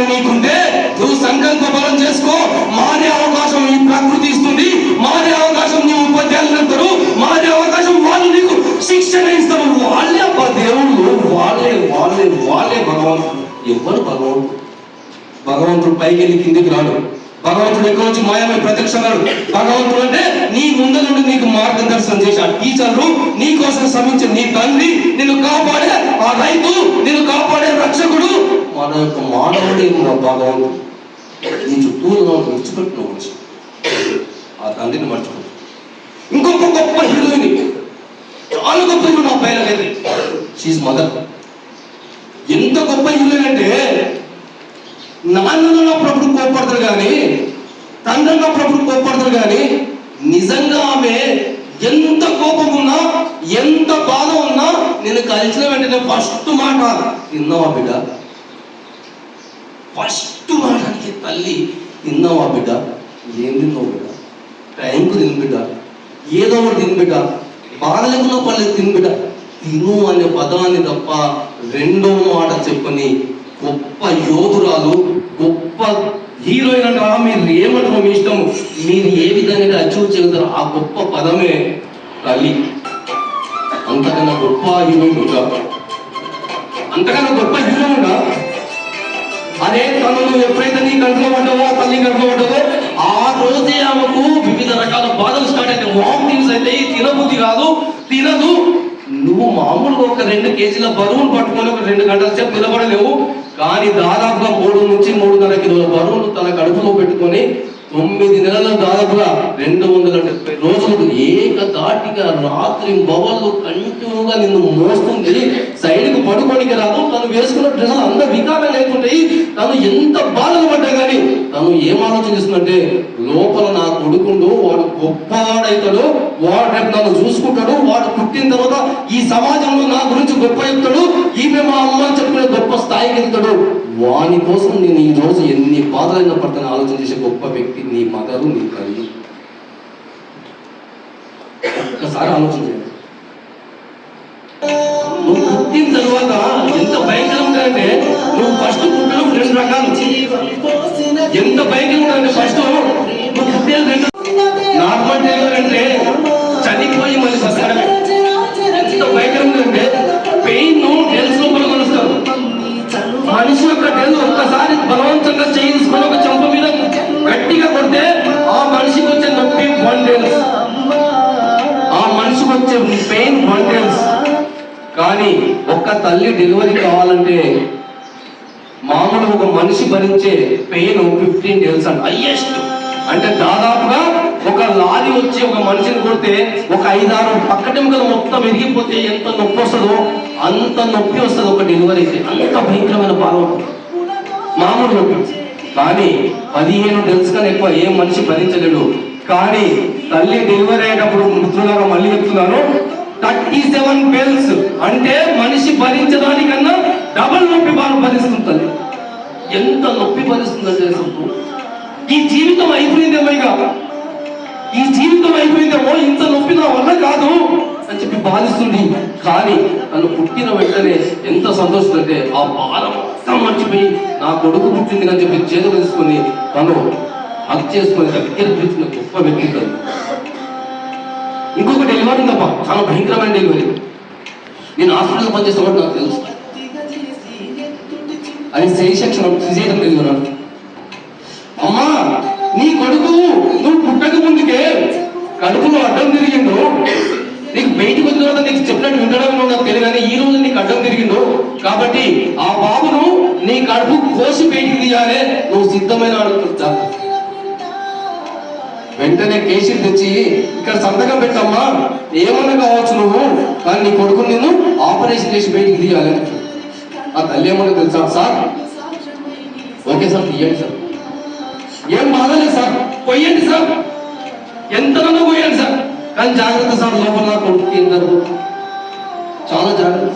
నీకుంటే నువ్వు సంకల్ప బలం చేసుకో. మారే అవకాశం ఈ ప్రకృతి ఇస్తుంది, మారే అవకాశం నీ ఉపాధ్యాయులు ఇస్తారు, మారే అవకాశం వాళ్ళు నీకు శిక్షణ ఇస్తారు. వాళ్ళే అబ్బా దేవుళ్ళు, వాళ్ళే భగవంతుడు. ఎవరు భగవంతుడు? భగవంతుడు పైకి వెళ్ళి కిందికి రాడు. భగవంతుడు ఎక్కడ వచ్చి మాయమై ప్రత్యక్షన్నాడు. భగవంతుడు అంటే నీ ముందు నుండి నీకు మార్గదర్శనం చేసి ఆ టీచర్లు, నీ కోసం శ్రమించే నీ తండ్రి, నిన్ను కాపాడే ఆ రైతు, నిన్ను కాపాడే రక్షకుడు, మన యొక్క మానవుడే భగవంతుడు. నీ చుట్టూరుగా విడిచిపెట్టిన వచ్చి ఆ తండ్రిని మర్చిపో. ఇంకొక గొప్ప హీరోయిన్, చాలా గొప్ప హీరోయిన్ నా పైన లేదు, షీఈ్ మదర్. ఎంత గొప్ప హీరోయిన్ అంటే నాన్నలో అప్పుడప్పుడు కోప్పడతారు కానీ, తండ్రిలో అప్పుడప్పుడు కోప్పడతారు కానీ, నిజంగా ఆమె ఎంత కోపం ఉన్నా, ఎంత బాధ ఉన్నా నేను కలిసిన వెంటనే ఫస్ట్ మాట, తిన్నావా బిడ్డ? ఫస్ట్ మాటకి తల్లి, తిన్నావా బిడ్డ? ఏం తిన్నావు బిడ్డ? టైంకు తిని బిడ్డ, ఏదో ఒకటి తిని బిడ్డ, బాధ లేకుండా పర్లేదు తిని బిడ్డ, తిను అనే పదాన్ని తప్ప రెండో మాట చెప్పని గొప్ప యోధురాలు, గొప్ప హీరోయిన్ అంటే మీరు ఏమంటారో మీ ఇష్టం, మీరు ఏ విధంగా అచీవ్ చేయగలుగుతారో ఆ గొప్ప పదమే తల్లి. అంతకన్నా గొప్ప హీరోయిన్ ఉంటా, అంతకన్నా గొప్ప హీరోయిన్ ఉంటా. అదే తను ఎప్పుడైతే నీ కంట్లో పడ్డావో, తల్లి కంట్లో పడ్డావో, ఆ రోజే ఆమెకు వివిధ రకాల బాధలు స్టార్ట్ అయితే, వామిటింగ్స్ అయితే, తినబుద్ధి కాదు, తినదు. నువ్వు మామూలుగా ఒక 2 కేజీల బరువును పట్టుకొని ఒక 2 గంటల సేపు నిలబడలేవు. కానీ దాదాపుగా 3 నుంచి 3.5 కిలోల బరువును తన కడుపులో పెట్టుకొని 9 నెలల దాదాపుగా 270 రోజులకు ఏకదాటిగా రాత్రి బవళ్ళు కంటిన్యూగా నిన్ను మోస్తుంది. సైడ్కు పడుకోనికి రాదు. తను వేసుకున్న డ్రెస్సులు అంత వికారం లేకుంటాయి. తను ఎంత బాధలు పడ్డా కానీ తను ఏం ఆలోచిస్తుందంటే, లోపల నా కొడుకుండు, వాడు గొప్పవాడైతాడు, వాడు రేపు నన్ను చూసుకుంటాడు, వాడు పుట్టిన తర్వాత ఈ సమాజంలో నా గురించి గొప్ప చెప్తాడు, ఈమె మా అమ్మ చెప్పుకునే గొప్ప స్థాయికి వెళ్తాడు. వాని కోసం నేను ఈ రోజు ఎన్ని బాధలైనా పడతాను ఆలోచన చేసే గొప్ప వ్యక్తి నీ మదరు, నీ తల్లి. ఒక్కసారి ఆలోచన చేయండి. నువ్వు పుట్టిన తర్వాత ఎంత భయంకరంగా అంటే, నువ్వు ఫస్ట్ పుట్టడం 2 రకాలు. ఎంత భయంకరంగా అంటే, ఫస్ట్ నువ్వు పుట్టేది నార్మల్ డెలివరీ అంటే చనిపోయి మళ్ళీ వస్తాడు. ఎంత భయంకరంగా అంటే పెయిన్ డెల్స్ లోపల వచ్చే పెయిన్ 1 days. కానీ ఒక్క తల్లి డెలివరీ కావాలంటే మామూలు ఒక మనిషి భరించే పెయిన్ 15 days అంట హైయెస్ట్. అంటే దాదాపుగా ఒక లారీ వచ్చి ఒక మనిషిని కొడితే ఒక 5-6 పక్కటెముకలు మొత్తం విరిగిపోతే ఎంత నొప్పి వస్తుందో అంత నొప్పి వస్తుంది ఒక డెలివరీకి. అంత భయంకరమైన బాధ ఉంటుంది మామూలు నొప్పి. కానీ 15 days కన్నా ఎక్కువ ఏ మనిషి భరించలేడు. కానీ తల్లి డెలివరీ అయ్యేటప్పుడు మృతులాగా మళ్ళీ చెప్తున్నాను 37 bells అంటే మనిషి భరించడానికన్నా డబల్ నొప్పి భరిస్తుంది. ఎంత నొప్పి భరిస్తుందంటే ఈ జీవితం అయిపోయిందేమో, ఇక ఈ జీవితం అయిపోయిందేమో, ఇంత నొప్పి నా వల్ల కాదు అని చెప్పి బాధిస్తుంది. కానీ తను పుట్టిన వెంటనే ఎంత సంతోషం అంటే ఆ బాధ మొత్తం మర్చిపోయి నా కొడుకు పుట్టింది అని చెప్పి చేతులు తీసుకొని తను హక్ చేసుకొని దగ్గర తీసుకున్న గొప్ప వ్యక్తి. ఇంకొక డెలివరీ ఉందమ్మా, చాలా భయంకరమైన డెలివరీ. నేను హాస్పిటల్లో పనిచేస్తాను నాకు తెలుసు. అది సెక్షన్ సిజేరియన్ డెలివరీ. అమ్మా నీ కొడుకు నువ్వు పుట్టక ముందుకే కడుపులో అడ్డం తిరిగిండు, నీకు బయటకు వచ్చిన తర్వాత నీకు చెప్పినట్టు వినడం నాకు తెలియదు, కానీ ఈ రోజు నీకు అడ్డం తిరిగిండు కాబట్టి ఆ బాబును నీ కడుపు కోసి బయటికి తీయాలి, నువ్వు సిద్ధమైన అడుగుతా. వెంటనే కేసీ తెచ్చి ఇక్కడ సంతకం పెట్టమ్మా, ఏమన్నా కావచ్చు నువ్వు, కానీ నీ కొడుకు నిన్ను ఆపరేషన్ చేసి బయటికి తీయాలి. ఆ తల్లి ఏమన్నా తెలుసా, సార్ ఓకే సార్ తీయండి సార్, ఏం బాధలేదు సార్, పోయండి సార్, ఎంతమంది పోయండి సార్, కానీ జాగ్రత్త సార్, లోపల నా కొడుకు ఏం జరుగుతుంది, చాలా జాగ్రత్త,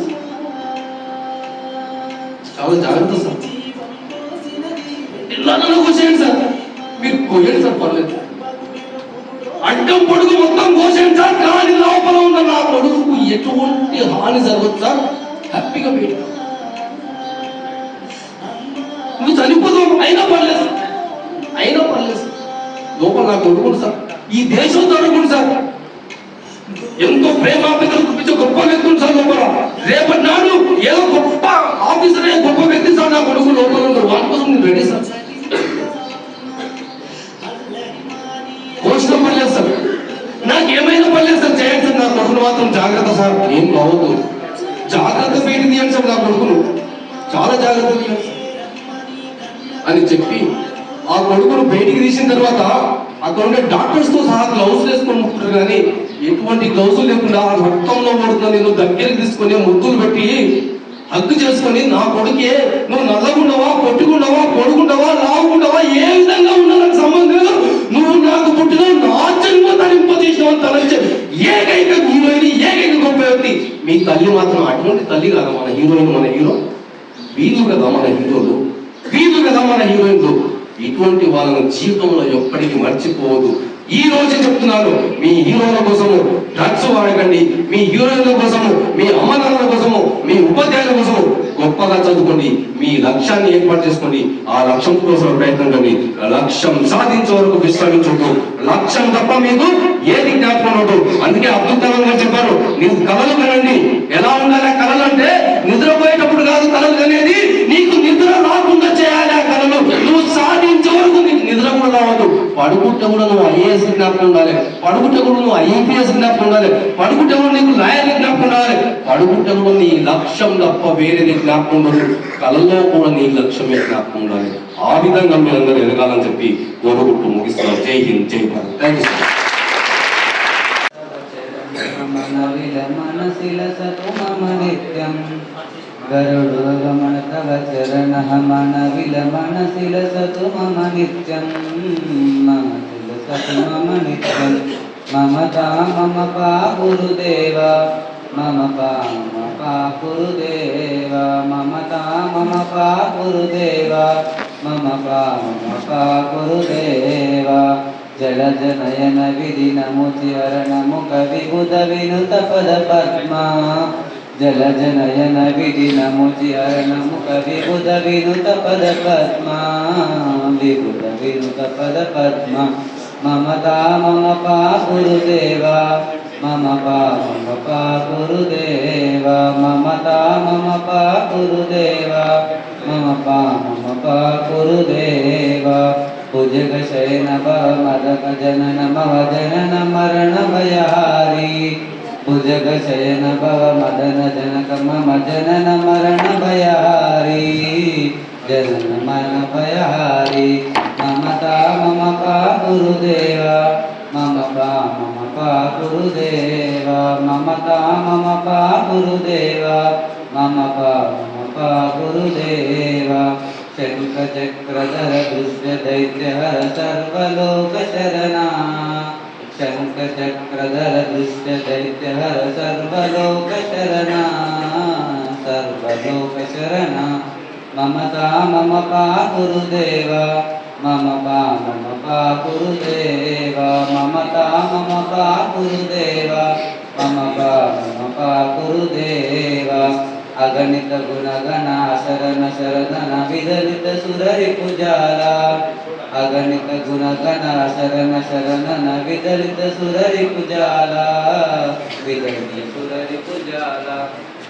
చాలా జాగ్రత్త సార్, ఇలా నన్ను కోసేయండి సార్, మీరు కోయండి సార్ పర్లేదు, అడ్డం పొడుగు మొత్తం కోసేయండి సార్, కానీ లోపల ఉన్న నా కొడుకు ఎటువంటి హాని జరగదు సార్, హ్యాపీగా పోయి నువ్వు చనిపోతావు అయినా పర్లేదు, అయినా పర్లేదు సార్, లోపల నా కొడుకుడు సార్, ఈ దేశం తడుకుడు సార్, ఎంతో ప్రేమాపితలు చూపించే గొప్ప వ్యక్తులు సార్ లోపల, రేపటి నాడు ఏదో గొప్ప ఆఫీసర్ గొప్ప వ్యక్తి సార్ నా కొడుకు లోపల ఉన్నారు, వాళ్ళ కోసం నేను రెడీ సార్, కోసిన పర్లేదు సార్, నాకేమైనా పర్లేదు సార్, చేయండి సార్, నా కొడుకును మాత్రం జాగ్రత్త సార్, ఏం కావద్దు, జాగ్రత్త బయట తీయండి సార్, నా కొడుకును చాలా జాగ్రత్త తీయండి అని చెప్పి ఆ కొడుకును బయటికి తీసిన తర్వాత అక్కడ ఉండే డాక్టర్స్ తో సహా గ్లౌజ్ వేసుకొని ముట్టుకుంటారు, కానీ ఎటువంటి గ్లౌజ్ లేకుండా రక్తంలో పడుతున్నా నేను దగ్గరికి తీసుకొని ముద్దులు పెట్టి హగ్గు చేసుకొని, నా కొడుకే నువ్వు నల్లగుండవా, పొట్టుకుండవా, పొడుగుండవా, లావుకుండవా, ఏ విధంగా ఉన్నా నాకు సంబంధం లేదు, నువ్వు నాకు పుట్టిన నా జన్మ తరింపజేసినావు అని తలంచే ఏకైక హీరోయిన్, ఏకైక గొప్ప వ్యక్తి మీ తల్లి మాత్రం. అటువంటి తల్లి కదా మన హీరోయిన్, మన హీరో వీళ్ళు కదా మన హీరోలు, వీళ్ళు కదా మన హీరోయిన్లు. ఇటువంటి వాళ్ళని జీవితంలో ఎప్పటికీ మర్చిపోవద్దు. ఈ రోజు చెప్తున్నాను, మీ హీరోల కోసము డ్రగ్స్ వాడకండి, మీ హీరోయిన్ల కోసము, మీ అమ్మనాన్నల కోసము, మీ ఉపాధ్యాయుల కోసము గొప్పగా చదువుకోండి, మీ లక్ష్యాన్ని ఏర్పాటు చేసుకోండి, ఆ లక్ష్యం కోసం ప్రయత్నం కండి, లక్ష్యం సాధించే వరకు విశ్రమించవద్దు, లక్ష్యం తప్ప మీకు ఏది జ్ఞాపకం ఉండదు. అందుకే అబ్దుల్ కలాం గారు చెప్పారు, నీకు కళలు కనండి. ఎలా ఉండాలి కళలు అంటే, నిద్రపోయేటప్పుడు కాదు కళలు కనేది, నీకు నిద్ర రాకుండా చేయాలి ఆ కళలు, నువ్వు సాధించే వరకు నీకు నిద్ర కూడా రావద్దు. పడుకుంటే కూడా నువ్వు ఐఏఎస్ జ్ఞాపకం ఉండాలి, పడుకుంటే కూడా నువ్వు ఐపీఎస్ జ్ఞాపకం ఉండాలి, పడుకుంటే కూడా నీకు లాయర్ జ్ఞాపకం ఉండాలి, పడుకుంటే కూడా నీ లక్ష్యం తప్ప వేరేది జ్ఞాపకం ఉండదు, కళలో కూడా నీ లక్ష్యమే జ్ఞాపకం ఉండాలి. ఆ విధంగా మీరందరూ ఎదగాలని చెప్పి కోరుకుంటూ ముగిస్తున్నారు. జై హింద్, జై భారత్. Thank you sir. గరుడు గమన తవ చరణ మన విలమన శిలసతు మమ నిత్యం, మమ శిలసతు మమ నిత్యం, మమతా మమ పా గురుదేవ, మమ పా గురుదేవ, మమతా మమ పా గురుదేవ, మమ పా గురుదేవ. జల జనయన విధి నముచి హరణముఖ విబుధ వినుత పద పద్మ, జల జనయన విధి నముచి హరణముఖ విబుధ వినుత పద పద్మ, విబుధ వినుత పద పద్మ. మమతా మమ పా గురుదేవ, మమ పా గురుదేవ, మమతా మమ పా గురుదేవ, మమ పా గురుదేవ. భుజగ శయన మదక జనన మవ జనన మరణ భయహారి, భुजग शयन भव मदन जनक मम जनन मरण भयहारी जनन मन भयहारी ममता मम पा गुरुदेवा मम पा गुरुदेवा ममता मम पा गुरुदेवा मम पा गुरुदेवा शंख चक्रधर दुष्ट दैत्य हर सर्वलोक शरणा शंख चक्रधर दुष्ट दैत्य हर सर्वलोक शरणा सर्वलोक शरणा ममता मम पा गुरुदेवा मम पा गुरुदेवा ममता मम पा गुरुदेवा मम पा गुरुदेवा अगणित गुणगण शरण शरदन विदलित सुररि पुजाला अगणित गुणगण शरण शरणन विदलित सुररि पुजाला विदलित सुररि पुजाला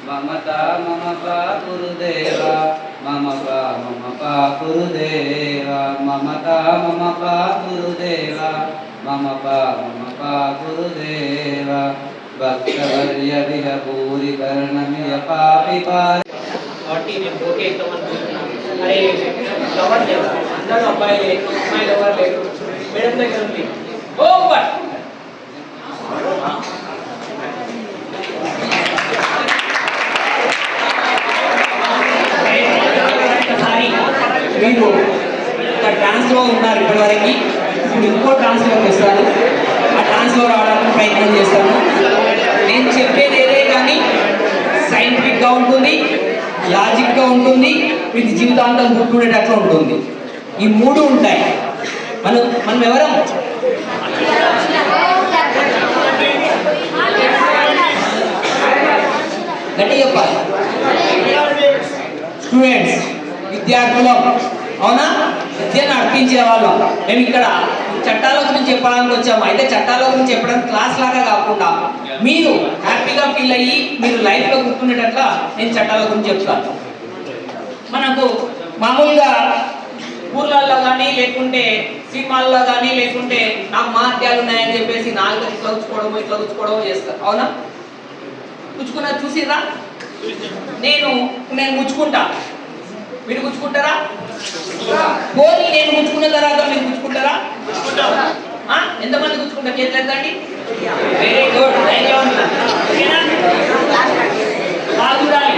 ममता मम पा गुरुदेवा मम पा गुरुदेवा ममता मम पा गुरुदेवा मम पा गुरुदेवा भक्तवर्य विह भूरि कर्णमिय पापि पार కాబట్టి నేను ఓకే ఇద్దామనుకుంటున్నాను. అరే ఎవరు లేరు, అందరూ అబ్బాయిలే, అమ్మాయిలు ఎవరు లేరు. మేడం దగ్గర ఉంది. ఓవర్ మీరు ఒక డాన్స్లో ఉన్నారు ఇప్పటివరకు. ఇప్పుడు ఇంకో డాన్స్లోకి వస్తారు. ఆ డాన్స్లో రావడానికి ప్రయత్నం చేస్తాను. నేను చెప్పేది ఏదే కానీ సైంటిఫిక్గా ఉంటుంది, లాజిక్గా ఉంటుంది, మీకు జీవితాంతం గుర్తుండేటట్లు ఉంటుంది. ఈ మూడు ఉంటాయి. మనం ఎవరం గట్టి చెప్పాలి. స్టూడెంట్స్, విద్యార్థులు, అవునా? విద్యను అర్పించే వాళ్ళం. మేము ఇక్కడ చట్టాల గురించి చెప్పడానికి వచ్చాము. అయితే చట్టాల గురించి చెప్పడం క్లాస్ లాగా కాకుండా మీరు హ్యాపీగా ఫీల్ అయ్యి మీరు లైఫ్లో గుర్తుండేటట్లా నేను చట్టాల గురించి చెప్తాను. మనకు మామూలుగా ఊర్లలో కానీ లేకుంటే సినిమాల్లో కానీ లేకుంటే నాకు మహత్యాలు ఉన్నాయని చెప్పేసి నాలుగు ఇట్లా ఉచ్చుకోవడమో చేస్తారు. అవునా? గుచ్చుకున్నా చూసిరా? నేను గుచ్చుకుంటా, మీరు గుచ్చుకుంటారా? పోనీ నేను గుచ్చుకున్న తర్వాత మీరు గుచ్చుకుంటారా? ఎంతమంది గుచ్చుకుంటారు? చేతులు ఎత్తండి. Very good. చూడాలి.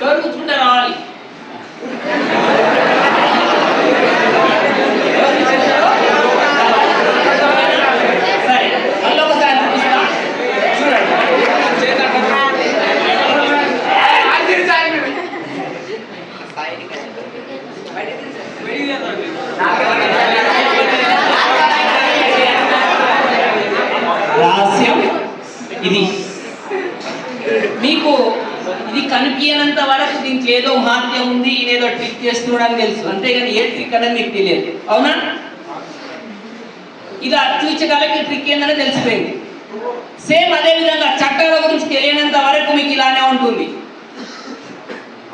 ఎవరు గుచ్చుకుంటారు? రావాలి. సరే, మళ్ళీ ఒకసారి చూపిస్తా. చూడండి. రహస్యం ఇది. మీకు ఇది కనిపించనంత వరకు దీనికి ఏదో మహత్యం ఉంది, ఈయనేదో ట్రిక్ చేస్తున్నాడని తెలుసు. అంతేగాని ఏ ట్రిక్ అనేది మీకు తెలియదు. అవునా? ఇది చూచగలకి ట్రిక్ ఏందని తెలిసిపోయింది. సేమ్ అదే విధంగా చట్టాల గురించి తెలియనంత వరకు మీకు ఇలానే ఉంటుంది.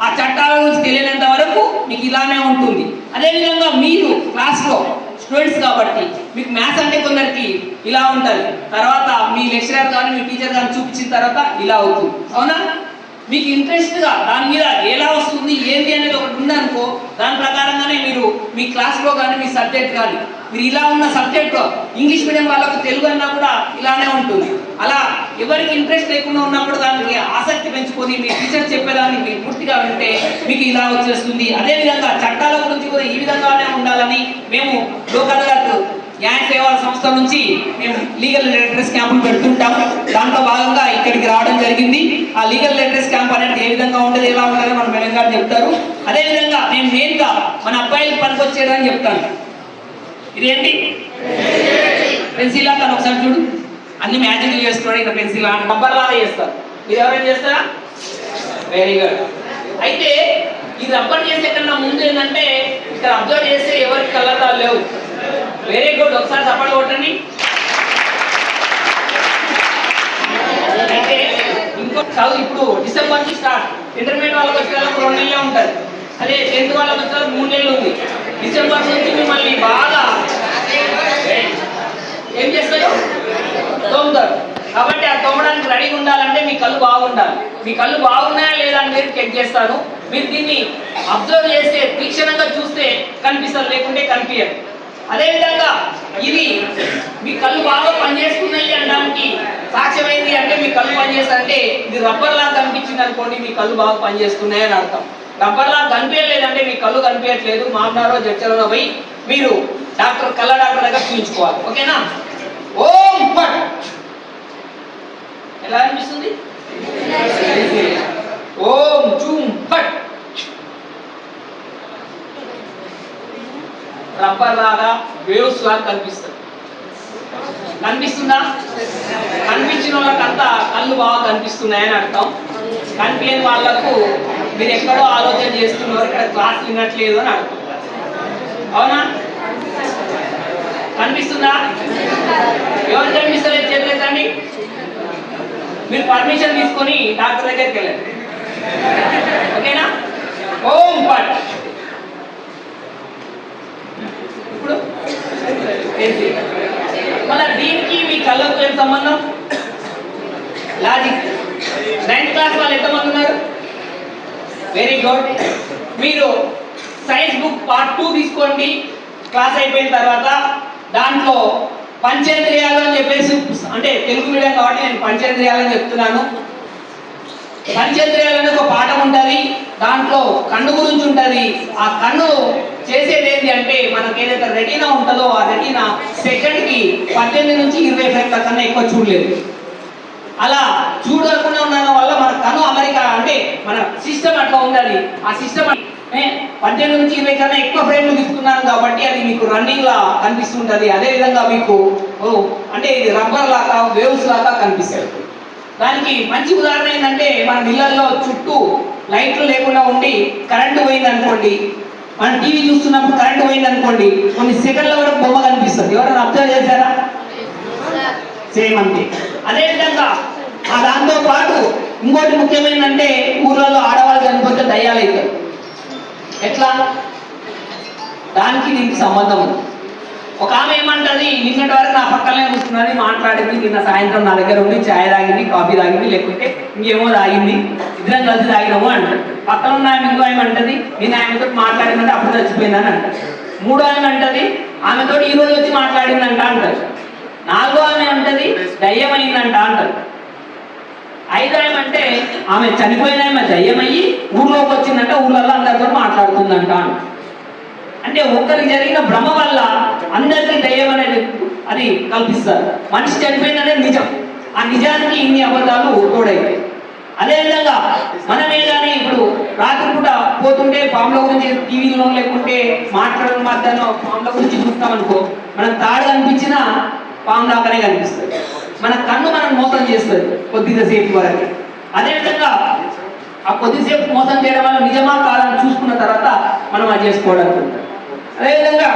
ఆ చట్టాల గురించి తెలియనంత వరకు మీకు ఇలానే ఉంటుంది. అదేవిధంగా మీరు క్లాస్లో స్టూడెంట్స్ కాబట్టి మీకు మ్యాథ్స్ అంటే కొందరికి ఇలా ఉంటుంది, తర్వాత మీ లెక్చరర్ కానీ మీ టీచర్ కానీ చూపించిన తర్వాత ఇలా అవుతుంది. అవునా? మీకు ఇంట్రెస్ట్గా దాని మీద ఎలా వస్తుంది ఏంటి అనేది ఒకటి ఉందనుకో, దాని ప్రకారంగానే మీరు మీ క్లాస్లో కానీ మీ సబ్జెక్ట్ కానీ మీరు ఇలా ఉన్న సబ్జెక్ట్లో ఇంగ్లీష్ మీడియం వాళ్ళకు తెలుగు అన్నా కూడా ఇలానే ఉంటుంది. అలా ఎవరికి ఇంట్రెస్ట్ లేకుండా ఉన్నప్పుడు దానికి ఆసక్తి పెంచుకొని మీ టీచర్ చెప్పేదాన్ని మీరు పూర్తిగా వింటే మీకు ఇలా వచ్చేస్తుంది. అదేవిధంగా చట్టాల గురించి కూడా ఈ విధంగానే ఉండాలని మేము లోక్ అదాలత్ న్యాయ సేవా సంస్థ నుంచి మేము లీగల్ లిటరసీ క్యాంపులు పెడుతుంటాం. దాంట్లో భాగంగా ఇక్కడికి రావడం జరిగింది. ఆ లీగల్ లిటరసీ క్యాంప్ అనేది ఏ విధంగా ఉంటుంది, ఎలా ఉంటుందో మన మేడం గారు చెప్తారు. అదేవిధంగా నేను మెయిన్గా మన అబ్బాయిలకు పనికొచ్చేదని చెప్తాను. ఇదేంటి? పెన్సిల్. తను ఒకసారి చూడు, అన్ని మ్యాజిక్లు చేస్తున్నాడు. ఇంకా పెన్సిల్ రబ్బర్ లాగా చేస్తారు. ఇది ఎవరైనా చేస్తారా? Very good. అయితే ఈ రబ్బర్ చేసే కన్నా ముందు ఏంటంటే ఇక్కడ అబ్జర్వ్ చేస్తే ఎవరికి కళ్ళద్దాలు లేవు. వెరీ గుడ్, ఒకసారి సపోర్ట్ కొట్టండి. అయితే ఇంకో చదువు ఇప్పుడు డిసెంబర్ నుంచి స్టార్ట్. ఇంటర్మీడియట్ వాళ్ళకి వచ్చే వాళ్ళకి 2 నెలలే ఉంటుంది. అదే 10th వాళ్ళకి వచ్చే 3 నెలలు ఉంది. డిసెంబర్ నుంచి మిమ్మల్ని బాగా ఏం చేస్తారు, తోముతారు. కాబట్టి ఆ తోమడానికి రెడీగా ఉండాలంటే మీ కళ్ళు బాగుండాలి. మీ కళ్ళు బాగున్నాయా లేదా అని మీరు చెక్ చేస్తాను. మీరు దీన్ని అబ్జర్వ్ చేస్తే, తీక్షణంగా చూస్తే కనిపిస్తారు, లేకుంటే కనిపించదు. అదేవిధంగా ఇది మీ కళ్ళు బాగా పనిచేస్తున్నాయి అనడానికి సాక్ష్యమైంది అంటే మీ కళ్ళు పనిచేస్తుంటే ఇది రబ్బర్ లాగా కనిపించింది అనుకోండి, మీ కళ్ళు బాగా పనిచేస్తున్నాయి అని అర్థం. రబ్బర్ లాగా కనిపించలేదంటే మీ కళ్ళు కనిపించట్లేదు. మామనారో జడ్చలో పోయి మీరు కళ్ళ డాక్టర్ దగ్గర చూపించుకోవాలి. ఓకేనా? ఓం పట్ ఎలా అనిపిస్తుంది? ఓం జూమ్ పట్. రబ్బర్ లాగా, వేవ్స్ లాగా కనిపిస్తుంది. కనిపిస్తుందా? కనిపించిన వాళ్ళకంతా కళ్ళు బాగా కనిపిస్తున్నాయని అర్థం. కనిపించని వాళ్ళకు మీరు ఎక్కడో ఆలోచన చేస్తున్నారు, ఇక్కడ క్లాస్ వినట్లేదు అని అర్థం. అవునా? కనిపిస్తుందా? ఎవరు కనిపిస్తలేదు చేతులెత్తండి. మీరు పర్మిషన్ తీసుకొని డాక్టర్ దగ్గరికి వెళ్ళండి. ఓకేనా? ఓం పట్. ఇప్పుడు మన దీనికి మీ కళ్ళకు ఏం సంబంధం? లాజిక్. 9th క్లాస్ వాళ్ళు ఎంతమంది ఉన్నారు? Very good. మీరు సైన్స్ బుక్ పార్ట్ 2 తీసుకోండి. క్లాస్ అయిపోయిన తర్వాత దాంట్లో పంచేంద్రియాలు అని చెప్పేసి, అంటే తెలుగు మీడియం కాబట్టి నేను పంచేంద్రియాలు అని చెప్తున్నాను. పంచేంద్రియాలు అనే ఒక పాఠం ఉంటుంది. దాంట్లో కన్ను గురించి ఉంటుంది. ఆ కన్ను చేసేది ఏంటి అంటే, మనకి ఏదైతే రెటీనా ఉంటుందో ఆ రెటీనా సెకండ్కి 18 నుంచి 20 ఫ్రేమ్ల కన్నా ఎక్కువ చూడలేదు. అలా చూడకుండా ఉండడం వల్ల మన కన్ను అమెరికా అంటే మన సిస్టమ్ అట్లా ఉండాలి. ఆ సిస్టమ్ 18 నుంచి 20 కన్నా ఎక్కువ ఫ్రేమ్లు తీసుకున్నాను కాబట్టి అది మీకు రన్నింగ్ లా కనిపిస్తుంటుంది. అదేవిధంగా మీకు అంటే ఇది రబ్బర్ లాగా, వేవ్స్ లాగా కనిపిస్తుంది. దానికి మంచి ఉదాహరణ ఏంటంటే, మన ఇళ్లలో చుట్టూ లైట్లు లేకుండా ఉండి కరెంటు పోయింది అనుకోండి, మనం టీవీ చూస్తున్నప్పుడు కరెంటు పోయింది అనుకోండి, కొన్ని సెకండ్ల వరకు బొమ్మ కనిపిస్తుంది. ఎవరైనా అబ్జర్వ్ చేశారా? సేమ్ అంతే. అదేవిధంగా దాంతో పాటు ఇంకోటి ముఖ్యమైనదంటే, ఊర్లలో ఆడవాళ్ళు చనిపోతే దయ్యాలు అవుతారు. ఎట్లా? దానికి దీనికి సంబంధం ఉంది. ఒక ఆమె ఏమంటది, నిన్నటి వరకు నా పక్కనే కూర్చున్నది, మాట్లాడింది, నిన్న సాయంత్రం నా దగ్గర ఉండి ఛాయ్ తాగింది, కాఫీ తాగింది, లేకుంటే ఇంకేమో తాగింది, ఇద్దరం కలిసి తాగినాము అంటారు. పక్కన ఉన్న ఆమె ఇంకో ఆమె అంటది, నేను ఆమెతో మాట్లాడిందంటే అప్పుడు చచ్చిపోయిందని అంటారు. మూడో ఆమె అంటది, ఆమెతో ఈ రోజు వచ్చి మాట్లాడిందంట అంటారు. నాలుగో ఆమె అంటది, దయ్యమైందంట అంటారు. ఐదో ఆమె అంటే ఆమె చనిపోయిన ఆమె దయ్యమయ్యి ఊర్లోకి వచ్చిందంట, ఊళ్ళల్లో అందరితో మాట్లాడుతుందంట. అంటే ఒక్కరికి జరిగిన భ్రమ వల్ల అందరికీ దయ్యం అనేది అది కల్పిస్తారు. మనిషి చనిపోయిందనేది నిజం. ఆ నిజానికి ఇన్ని అబద్ధాలు తోడైతాయి. అదేవిధంగా మనమే కానీ ఇప్పుడు రాత్రిపూట పోతుంటే పాముల గురించి టీవీలో లేకుంటే మాట్లాడడం మధ్యాహ్నం పాముల గురించి చూస్తాం అనుకో, మనకు తాడు కనిపించినా పాము లాగానే కనిపిస్తుంది. మన కన్ను మనం మోసం చేస్తుంది కొద్దిసేపు వరకు. అదేవిధంగా ఆ కొద్దిసేపు మోసం చేయడం వల్ల నిజమా కాదని చూసుకున్న తర్వాత మనం అది చేసుకోవడానికి ఉంటుంది. అదేవిధంగా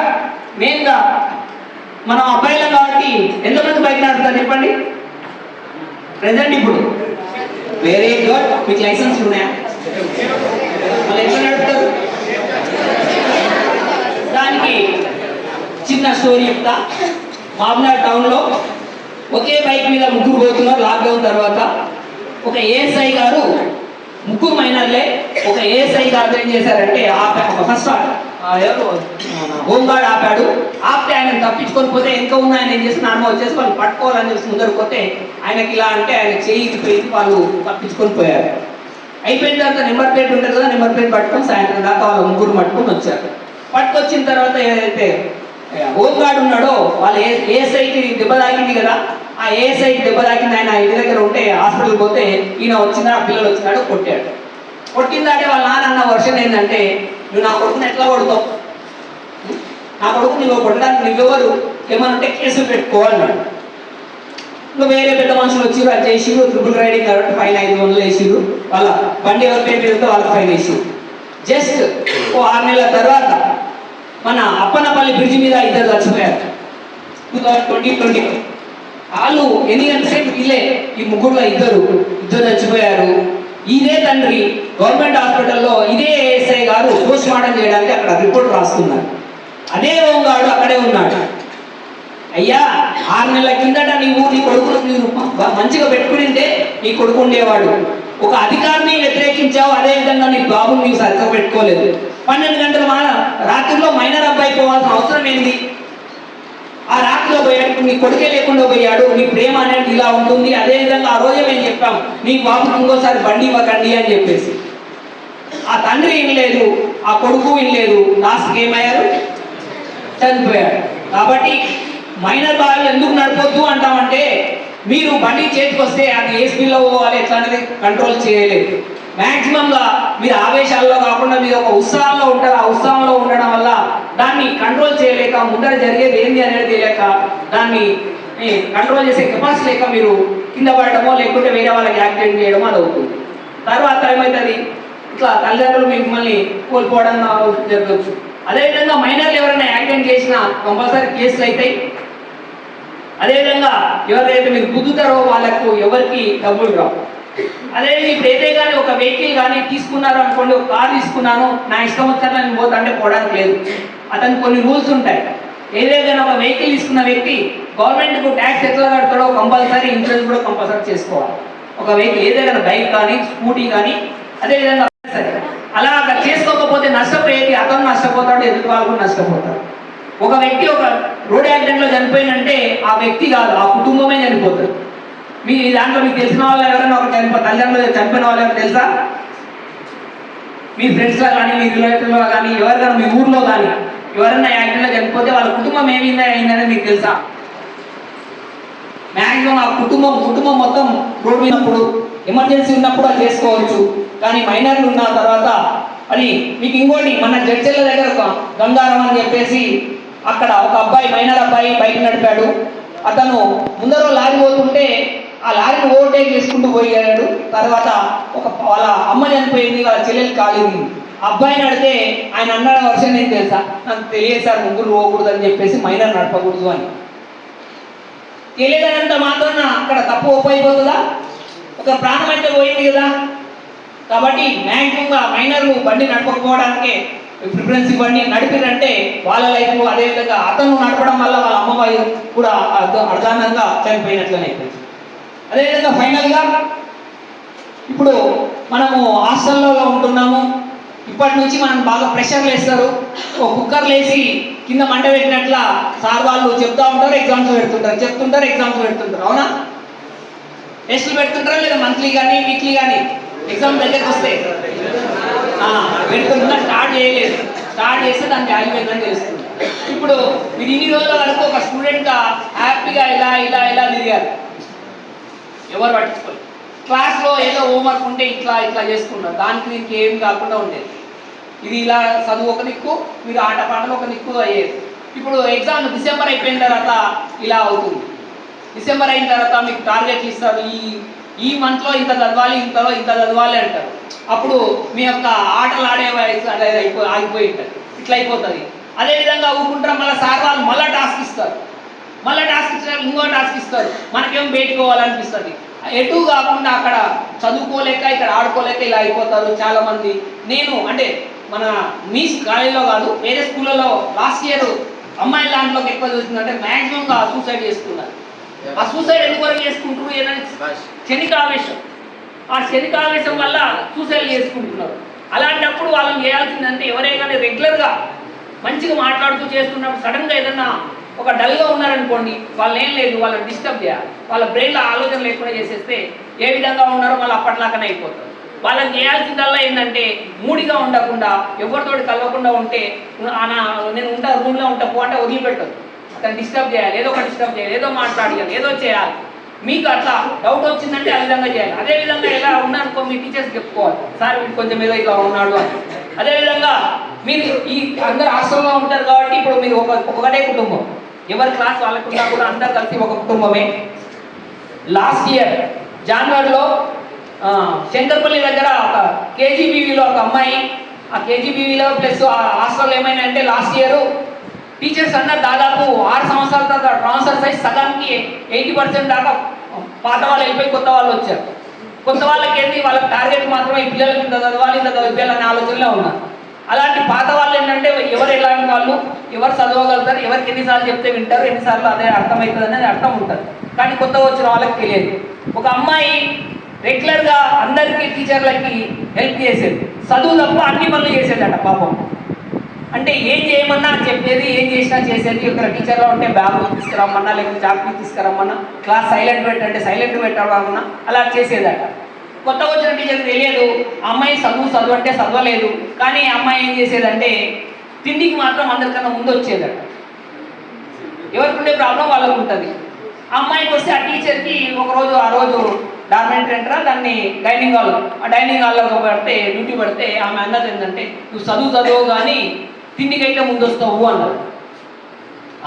మెయిన్గా మనం అబ్బాయిలం కాబట్టి ఎంతమంది బైక్ నడుపుతారు చెప్పండి ప్రెసెంట్ ఇప్పుడు? Very good. మీకు లైసెన్స్ ఉన్నాయా? మళ్ళీ ఎట్లా నడుపుతారు? దానికి చిన్న స్టోరీ చెప్తా. మామనార్ టౌన్లో ఒకే బైక్ మీద ముగ్గురు పోతున్నారు లాక్డౌన్ తర్వాత. ఒక ఏఎస్ఐ గారు, ముగ్గురు మైనర్లే, ఒక ఏఎస్ఐ గారు ఏం చేశారంటే ఫస్ట్ ఎవరు హోంగార్డ్ ఆపాడు. ఆపితే ఆయన తప్పించుకొని పోతే ఇంకా ఉన్న ఆయన ఏం చేసి నాన్న వచ్చేసి వాళ్ళు పట్టుకోవాలని చెప్పి ముందరకు పోతే ఆయనకి ఇలా అంటే ఆయన చేయికి పోయింది, వాళ్ళు తప్పించుకొని పోయారు. అయిపోయిన తర్వాత నెంబర్ ప్లేట్ ఉంటుంది కదా, నెంబర్ ప్లేట్ పట్టుకొని సాయంత్రం దాకా వాళ్ళ ముగ్గురు పట్టుకొని వచ్చారు. పట్టుకొచ్చిన తర్వాత ఏదైతే హోంగార్డ్ ఉన్నాడో వాళ్ళ ఏఎస్ఐకి దెబ్బ తాకింది కదా, ఆ ఏఎస్ఐకి దెబ్బ తాకింది, ఆయన ఇంటి దగ్గర ఉంటే హాస్పిటల్కి పోతే ఈయన వచ్చిందా, ఆ పిల్లలు వచ్చినాడు, కొట్టాడు. కొట్టిందంటే వాళ్ళ నాన్న అన్న వర్షన్ ఏంటంటే, నువ్వు నా కొడుకుని ఎట్లా కొడతావు, నా కొడుకు నువ్వు కొట్టడానికి నువ్వెవరు, ఏమనంటే కేసులు పెట్టుకోవాలన్నాడు. ఇంకా వేరే పెద్ద మనుషులు వచ్చి అది చేసిరు, ట్రిపుల్ రైడింగ్ కాబట్టి ఫైన్ 500 వేసిరు. వాళ్ళ బండి ఎవరి పేరు పెడితే వాళ్ళకి ఫైన్ వేసిరు. జస్ట్ ఓ 6 నెలల తర్వాత మన అప్పన్నపల్లి బ్రిడ్జి మీద ఇద్దరు చచ్చిపోయారు 2020. వాళ్ళు ఎన్ని గంటసేపు వీళ్ళే ఈ ముగ్గురులో ఇద్దరు చచ్చిపోయారు. ఇదే తండ్రి గవర్నమెంట్ హాస్పిటల్లో ఇదే ఏఎస్ఐ గారు పోస్ట్ మార్టం చేయడానికి అక్కడ రిపోర్ట్ రాస్తున్నారు. అదే హోంగార్డు అక్కడే ఉన్నాడు. అయ్యా 6 నెలల కిందట నీవు నీ కొడుకును మీరు మంచిగా పెట్టుకుంటే నీ కొడుకు ఉండేవాడు. ఒక అధికారిని వ్యతిరేకించావు, అదేవిధంగా నీ బాబుని నీవు సరిగ్గా పెట్టుకోలేదు. 12 గంటల రాత్రిలో మైనర్ అబ్బాయి పోవాల్సిన అవసరం ఏంది? ఆ రాత్రిలో పోయాడు, నీ కొడుకే లేకుండా పోయాడు. నీ ప్రేమ అనేది ఇలా ఉంటుంది. అదేవిధంగా ఆ రోజే మేము చెప్పాం నీ బాబుకి ఇంకోసారి బండి ఇవ్వకండి అని చెప్పేసి. ఆ తండ్రి వినలేదు, ఆ కొడుకు వినలేదు. లాస్ట్కి ఏమయ్యారు? చనిపోయాడు. కాబట్టి మైనర్ బాగా ఎందుకు నడపొద్దు అంటామంటే మీరు బండి చేతికి వస్తే అది ఏ స్పీడ్లో పోవాలి ఎట్లా అనేది కంట్రోల్ చేయలేదు. మ్యాక్సిమంగా మీరు ఆవేశాల్లో కాకుండా మీరు ఒక ఉత్సాహంలో ఉంటారు. ఆ ఉత్సాహంలో ఉండడం వల్ల దాన్ని కంట్రోల్ చేయలేక ముందర జరిగేది ఏంది అనేది తెలియక దాన్ని కంట్రోల్ చేసే కెపాసిటీ లేక మీరు కింద పడటమో లేకుంటే వేరే వాళ్ళకి యాక్సిడెంట్ చేయడమో అది అవుతుంది. తర్వాత ఏమవుతుంది? ఇట్లా తల్లిదండ్రులు మిమ్మల్ని కోల్పోవడం జరగవచ్చు. అదేవిధంగా మైనర్లు ఎవరైనా యాక్సిడెంట్ చేసినా కంపల్సరీ కేసులు అవుతాయి. అదేవిధంగా ఎవరైతే మీరు గుద్దుతారో వాళ్ళకు ఎవరికి డబ్బులు రావు. అదేవిధంగా ఇప్పుడు ఏదే కానీ ఒక వెహికల్ కానీ తీసుకున్నారు అనుకోండి, ఒక కార్ తీసుకున్నాను నా ఇష్టం వచ్చినట్లు నేను పోతా అంటే పోవడానికి లేదు. అతనికి కొన్ని రూల్స్ ఉంటాయి. ఏదైనా ఒక వెహికల్ తీసుకున్న వ్యక్తి గవర్నమెంట్కు ట్యాక్స్ ఎట్లా కడతాడో కంపల్సరీ ఇన్సూరెన్స్ కూడా కంపల్సరీ చేసుకోవాలి. ఒక వెహికల్ ఏదైనా బైక్ కానీ స్కూటీ కానీ అదేవిధంగా సరే అలా అక్కడ చేసుకోకపోతే నష్టపోయేది అతను నష్టపోతాడు, ఎదుటి వాళ్ళు కూడా నష్టపోతారు. ఒక వ్యక్తి ఒక రోడ్ యాక్సిడెంట్లో చనిపోయిందంటే ఆ వ్యక్తి కాదు, ఆ కుటుంబమే చనిపోతుంది. మీ దాంట్లో మీకు తెలిసిన వాళ్ళు ఎవరైనా ఒక తల్లిదండ్రులు చనిపోయిన వాళ్ళు ఎవరైనా తెలుసా? మీ ఫ్రెండ్స్లో కానీ మీ రిలేటివ్లో కానీ ఎవరికైనా మీ ఊర్లో కానీ ఎవరైనా యాక్సిడెంట్లో చనిపోతే వాళ్ళ కుటుంబం అయిందనేది మీకు తెలుసా? మ్యాక్సిమం ఆ కుటుంబం మొత్తం రోడ్డు మీదప్పుడు ఎమర్జెన్సీ ఉన్నప్పుడు అది చేసుకోవచ్చు. కానీ మైనర్లు ఉన్న తర్వాత అది మీకు ఇంకోటి మన జడ్చెల్ల దగ్గర ఒక గంగారం అని చెప్పేసి అక్కడ ఒక అబ్బాయి మైనర్ అబ్బాయి బైక్ నడిపాడు. అతను ముందర లారీ పోతుంటే ఆ లారీని ఓవర్టేక్ చేసుకుంటూ పోయాడు. తర్వాత వాళ్ళ అమ్మ చనిపోయింది, వాళ్ళ చెల్లెలు కాలింది. అబ్బాయిని అడితే ఆయన అన్న వర్షన్ ఏం తెలుసా? నాకు తెలియదు సార్, ముగ్గురు పోకూడదు అని చెప్పేసి మైనర్ నడపకూడదు అని. తెలియదనంత మాత్రాన అక్కడ తప్పు ఒప్పైపోతుందా? ఒక ప్రాణం అయితే పోయింది కదా. కాబట్టి మ్యాక్సిమంగా మైనర్లు బండి నడపకపోవడానికే ప్రిఫరెన్స్ ఇవ్వండి. నడిపినంటే వాళ్ళ లైఫ్, అదేవిధంగా అతను నడపడం వల్ల వాళ్ళ అమ్మవారి కూడా అర్ధానంగా చనిపోయినట్లనే అయిపోయింది. అదేవిధంగా ఫైనల్గా ఇప్పుడు మనము హాస్టల్లో ఉంటున్నాము. ఇప్పటి నుంచి మనం బాగా ప్రెషర్లు వేస్తారు. ఒక కుక్కర్లు వేసి కింద మంట పెట్టినట్ల సార్ వాళ్ళు చెప్తా ఉంటారు, ఎగ్జామ్స్ పెడుతుంటారు. అవునా? టెస్టులు పెడుతుంటారా లేదా? మంత్లీ కానీ వీక్లీ కానీ ఎగ్జామ్ దగ్గరికి వస్తే పెడుతుంటున్నా. స్టార్ట్ చేస్తే దానికి వాల్యూ ఏంటని తెలుస్తుంది. ఇప్పుడు మీరు ఇన్ని రోజుల వరకు ఒక స్టూడెంట్గా హ్యాపీగా ఇలా తిరిగారు, ఎవరు పట్టించుకోలేదు. క్లాస్లో ఏదో హోంవర్క్ ఉంటే ఇట్లా చేసుకున్నారు. దానికి దీనికి ఏం కాకుండా ఉండేది. ఇది ఇలా చదువు ఒక దిక్కు, మీరు ఆటపాటలు ఒక దిక్కు అయ్యేది. ఇప్పుడు ఎగ్జామ్ డిసెంబర్ అయిపోయిన తర్వాత ఇలా అవుతుంది. డిసెంబర్ అయిన తర్వాత మీకు టార్గెట్లు ఇస్తారు. ఈ మంత్లో ఇంత చదవాలి, ఇంతలో ఇంత చదవాలి అంటారు. అప్పుడు మీ యొక్క ఆటలు ఆడే వయసు ఆగిపోయి ఉంటుంది. ఇట్లా అయిపోతుంది. అదేవిధంగా ఊరుకుంటారు. మళ్ళీ సార్ వాళ్ళు మళ్ళీ టాస్క్ ఇస్తారు. ఇంకో టాస్క్ ఇస్తారు. మనకేం పెట్టుకోవాలనిపిస్తుంది. ఎటు కాకుండా అక్కడ చదువుకోలేక ఇక్కడ ఆడుకోలేక ఇలా అయిపోతారు చాలామంది. నేను అంటే మన మీ కాలేజీలో కాదు, వేరే స్కూళ్ళలో లాస్ట్ ఇయర్ అమ్మాయిల దాంట్లోకి ఎక్కువ చూస్తుందంటే మ్యాక్సిమంగా సూసైడ్ చేసుకున్నారు. ఆ సూసైడ్ ఎందుకు చేసుకుంటారు? ఏదైనా క్షణికావేశం. ఆ క్షణికావేశం వల్ల సూసైడ్ చేసుకుంటున్నారు. అలాంటప్పుడు వాళ్ళని చేయాల్సిందంటే ఎవరైనా రెగ్యులర్గా మంచిగా మాట్లాడుతూ చేస్తున్నప్పుడు సడన్గా ఏదన్నా ఒక డల్గా ఉన్నారనుకోండి, వాళ్ళు ఏం లేదు, వాళ్ళని డిస్టర్బ్ చేయాలి. వాళ్ళ బ్రెయిన్లో ఆలోచన లేకుండా చేసేస్తే ఏ విధంగా ఉన్నారో వాళ్ళు అప్పట్లాగానే అయిపోతారు. వాళ్ళని చేయాల్సిందల్లా ఏంటంటే మూడిగా ఉండకుండా, ఎవరితోటి కలవకుండా ఉంటే నేను ఉంటా రూమ్లో ఉంటా పో అంటే వదిలిపెట్టదు. అతను డిస్టర్బ్ చేయాలి, ఏదో ఒక డిస్టర్బ్ చేయాలి, ఏదో మాట్లాడాలి, ఏదో చేయాలి. మీకు అట్లా డౌట్ వచ్చిందంటే ఆ విధంగా చేయాలి. అదేవిధంగా ఎలా ఉన్నారనుకో మీ టీచర్స్ చెప్పుకోవాలి, సార్ వీడు కొంచెం ఏదో ఇలా ఉన్నాడు అని. అదేవిధంగా మీరు ఈ అందరు హాస్టల్లో ఉంటారు కాబట్టి ఇప్పుడు మీరు ఒకటే కుటుంబం, ఎవరి క్లాస్ వాళ్ళకున్నా కూడా అందరు కలిసి ఒక కుటుంబమే. లాస్ట్ ఇయర్ జనవరిలో శంకర్పల్లి దగ్గర ఒక కేజీబీవీలో ఒక అమ్మాయి ఆ కేజీబీవీలో ప్లస్ హాస్టల్లో ఏమైనా అంటే లాస్ట్ ఇయర్ టీచర్స్ అందరు దాదాపు 6 సంవత్సరాల తర్వాత ట్రాన్స్ఫర్ అయి సగానికి 80% దాకా పాత వాళ్ళు వెళ్ళిపోయి కొత్త వాళ్ళు వచ్చారు. కొత్త వాళ్ళకి ఏంటి, వాళ్ళకి టార్గెట్ మాత్రమే ఈ పిల్లలకి ఇంత చదవాలి ఇంత చదివించాలనే ఆలోచనలో ఉన్నారు. అలాంటి పాత వాళ్ళు ఏంటంటే ఎవరు ఎలాంటి వాళ్ళు, ఎవరు చదవగలుగుతారు, ఎవరికి ఎన్నిసార్లు చెప్తే వింటారు, ఎన్నిసార్లు అదే అర్థమవుతుంది అనేది అర్థం ఉంటుంది. కానీ కొత్తగా వచ్చిన వాళ్ళకి తెలియదు. ఒక అమ్మాయి రెగ్యులర్గా అందరికీ టీచర్లకి హెల్ప్ చేసేది, చదువు తప్ప అన్ని పనులు చేసేదట పాపం. అంటే ఏం చేయమన్నా చెప్పేది, ఏం చేసినా చేసేది. ఇక్కడ టీచర్లో ఉంటే బ్యాగ్ తీసుకురమ్మన్నా, లేకపోతే చాక్పీస్ తీసుకురమ్మన్నా, క్లాస్ సైలెంట్ పెట్టంటే సైలెంట్ పెట్టమన్నా అలా చేసేదట. కొత్తగా వచ్చిన టీచర్కి తెలియదు, అమ్మాయి చదువు అంటే చదవలేదు. కానీ అమ్మాయి ఏం చేసేదంటే తిండికి మాత్రం అందరికన్నా ముందు వచ్చేదట. ఎవరికి ఉండే ప్రాబ్లం వాళ్ళకు ఉంటుంది. ఆ అమ్మాయికి వస్తే ఆ టీచర్కి ఆ రోజు డార్మెంటరీ అంటారా దాన్ని డైనింగ్ హాల్, ఆ డైనింగ్ హాల్లో పడితే డ్యూటీ పడితే ఆమె అన్నది ఏంటంటే నువ్వు చదువు కానీ తిండికైతే ముందు వస్తావు అన్నారు.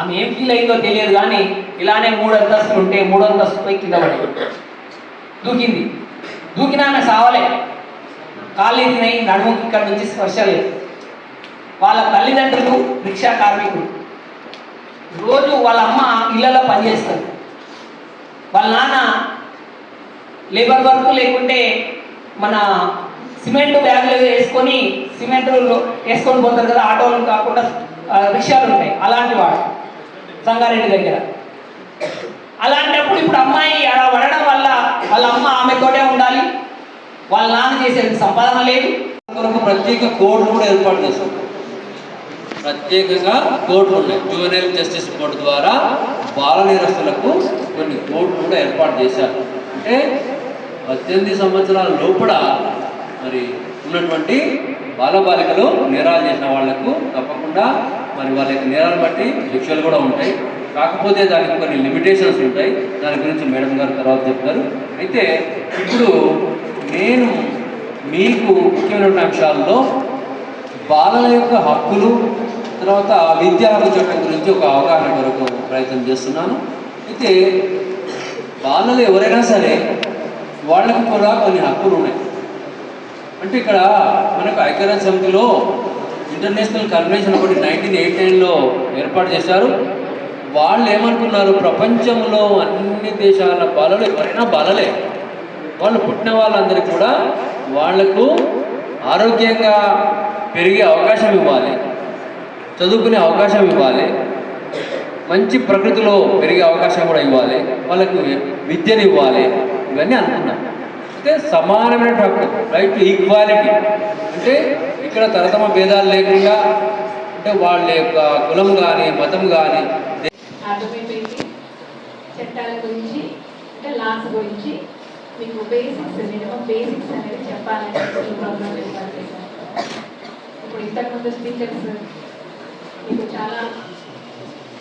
ఆమె ఏం ఫీల్ అయిందో తెలియదు కానీ ఇలానే 3 అంతస్తులు ఉంటే 3వ అంతస్తుపై కింద పడి దూకింది. దూకినా ఆమె సావలే, కాళ్ళు తినాయి, నడుముకి ఇక్కడ నుంచి స్పర్శ లేదు. వాళ్ళ తల్లిదండ్రులు రిక్షా కార్మికులు, రోజు వాళ్ళ అమ్మ ఇళ్లలో పనిచేస్తారు, వాళ్ళ నాన్న లేబర్ వర్క్ లేకుంటే మన సిమెంట్ బ్యాగులు వేసుకొని సిమెంట్ వేసుకొని పోతారు కదా, ఆటోలు కాకుండా రిక్షాలు ఉంటాయి, అలాంటి వాడు సంగారెడ్డి దగ్గర. అలాంటప్పుడు ఇప్పుడు అమ్మాయి అలా పడడం వల్ల వాళ్ళ అమ్మ ఆమెతోటే ఉండాలి, వాళ్ళ నాన్న చేసేది సంపాదన లేదు. కొరకు ప్రత్యేక కోడ్లు కూడా ఏర్పాటు చేస్తాం. ప్రత్యేకంగా కోర్టులు ఉన్నాయి. జువెనైల్ జస్టిస్ కోర్టు ద్వారా బాల నేరస్తులకు కొన్ని కోర్టులు కూడా ఏర్పాటు చేశారు. అంటే 18 సంవత్సరాల లోపల మరి ఉన్నటువంటి బాలబాలికలు నేరాలు చేసిన వాళ్లకు తప్పకుండా మరి వాళ్ళ యొక్క నేరాలు బట్టి శిక్షలు కూడా ఉంటాయి. కాకపోతే దానికి కొన్ని లిమిటేషన్స్ ఉంటాయి. దాని గురించి మేడం గారు తర్వాత చెప్తారు. అయితే ఇప్పుడు నేను మీకు ముఖ్యమైన అంశాల్లో బాలల యొక్క హక్కులు, తర్వాత విద్యా హక్కు చట్టం గురించి ఒక అవగాహన కొరకు ప్రయత్నం చేస్తున్నాను. అయితే బాలలు ఎవరైనా సరే వాళ్ళకు కూడా కొన్ని హక్కులు ఉన్నాయి. అంటే ఇక్కడ మనకు ఐక్యరాజ్య సమితిలో ఇంటర్నేషనల్ కన్వెన్షన్ ఒకటి 1989లో ఏర్పాటు చేశారు. వాళ్ళు ఏమనుకున్నారు, ప్రపంచంలో అన్ని దేశాల బాలలు ఎవరైనా బాలలే, వాళ్ళు పుట్టిన వాళ్ళందరికీ కూడా వాళ్లకు ఆరోగ్యంగా పెరిగే అవకాశం ఇవ్వాలి, చదువుకునే అవకాశం ఇవ్వాలి, మంచి ప్రకృతిలో పెరిగే అవకాశం కూడా ఇవ్వాలి, వాళ్ళకు విద్యను ఇవ్వాలి, ఇవన్నీ అనుకున్నాం. అంటే సమానమైన హక్కు, రైట్ టు ఈక్వాలిటీ. అంటే ఇక్కడ తరతమ భేదాలు లేకుండా, అంటే వాళ్ళ యొక్క కులం కానీ మతం కానీ అర్థమైపోయింది. చట్టాల గురించి అంటే లాస్ గురించి మీకు బేసిక్స్, మినిమం బేసిక్స్ అనేది చెప్పాలని ఈ ప్రోగ్రామ్ ఏర్పాటు చేశాను. ఇప్పుడు ఇంతకుముందు స్పీకర్స్ మీకు చాలా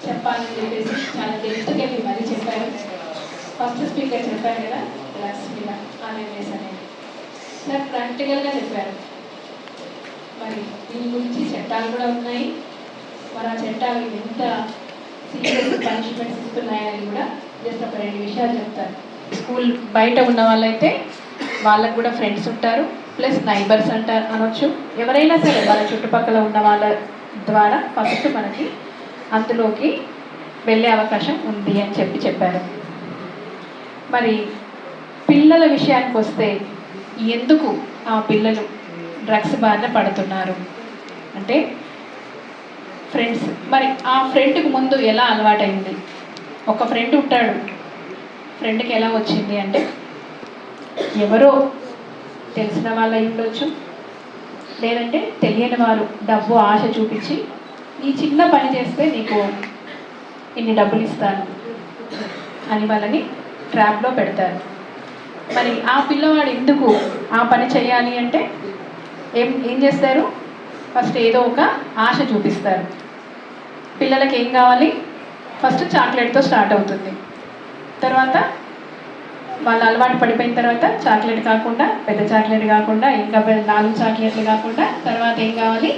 చెప్పాలని చెప్పేసి చాలా డెప్త్కి వెళ్ళి మరీ చెప్పారు. ఫస్ట్ స్పీకర్ చెప్పారు కదా డ్రగ్స్ మీద అవేర్నెస్ అనేది సార్ ప్రాక్టికల్గా చెప్పారు. మరి దీని గురించి చట్టాలు కూడా ఉన్నాయి. మరి ఆ చట్టాలు ఎంత సీరియస్ పనిష్మెంట్స్ ఇస్తున్నాయని కూడా జస్ట్ ఒక 2 విషయాలు చెప్తారు. స్కూల్ బయట ఉన్న వాళ్ళైతే వాళ్ళకు కూడా ఫ్రెండ్స్ ఉంటారు, ప్లస్ నైబర్స్ అంటారు అనొచ్చు. ఎవరైనా సరే వాళ్ళ చుట్టుపక్కల ఉన్న వాళ్ళ ద్వారా ఫస్ట్ మనకి అందులోకి వెళ్ళే అవకాశం ఉంది అని చెప్పారు. మరి పిల్లల విషయానికి వస్తే ఎందుకు ఆ పిల్లలు డ్రగ్స్ బారిన పడుతున్నారు అంటే ఫ్రెండ్స్. మరి ఆ ఫ్రెండ్కి ముందు ఎలా అలవాటైంది? ఒక ఫ్రెండ్ ఉంటాడు, ఫ్రెండ్కి ఎలా వచ్చింది అంటే ఎవరో తెలిసిన వాళ్ళు అయి ఉండొచ్చు, లేదంటే తెలియని వారు డబ్బు ఆశ చూపించి ఈ చిన్న పని చేస్తే నీకు ఇన్ని డబ్బులు ఇస్తాను అని వాళ్ళని ట్రాప్లో పెడతారు. మరి ఆ పిల్లవాడు ఎందుకు ఆ పని చేయాలి అంటే ఏం చేస్తారు? ఫస్ట్ ఏదో ఒక ఆశ చూపిస్తారు. పిల్లలకి ఏం కావాలి? ఫస్ట్ చాక్లెట్తో స్టార్ట్ అవుతుంది. తర్వాత వాళ్ళు అలవాటు పడిపోయిన తర్వాత చాక్లెట్ కాకుండా, పెద్ద చాక్లెట్ కాకుండా, ఇంకా 4 చాక్లెట్లు కాకుండా తర్వాత ఏం కావాలి?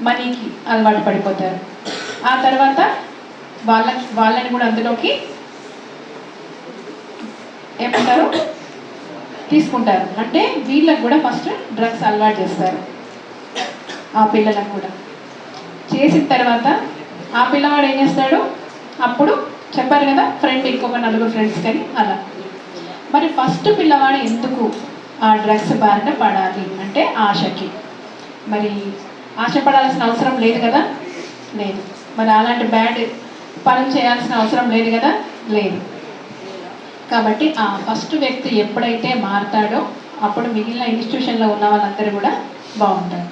మనీకి అలవాటు పడిపోతారు. ఆ తర్వాత వాళ్ళని కూడా అందులోకి ఏమంటారు? తీసుకుంటారు. అంటే వీళ్ళకి కూడా ఫస్ట్ డ్రగ్స్ అలవాటు చేస్తారు, ఆ పిల్లలకు కూడా. చేసిన తర్వాత ఆ పిల్లవాడు ఏం చేస్తాడు, అప్పుడు చెప్పారు కదా ఫ్రెండ్ ఇంకొక 4 ఫ్రెండ్స్ కానీ అలా. మరి ఫస్ట్ పిల్లవాడు ఎందుకు ఆ డ్రగ్స్ బారిన పడాలి అంటే ఆశకి. మరి ఆశపడాల్సిన అవసరం లేదు కదా, లేదు. మరి అలాంటి బ్యాడ్ పనులు చేయాల్సిన అవసరం లేదు కదా, లేదు. కాబట్టి ఆ ఫస్ట్ వ్యక్తి ఎప్పుడైతే మారుతాడో అప్పుడు మిగిలిన ఇన్స్టిట్యూషన్లో ఉన్న వాళ్ళందరూ కూడా బాగుంటారు.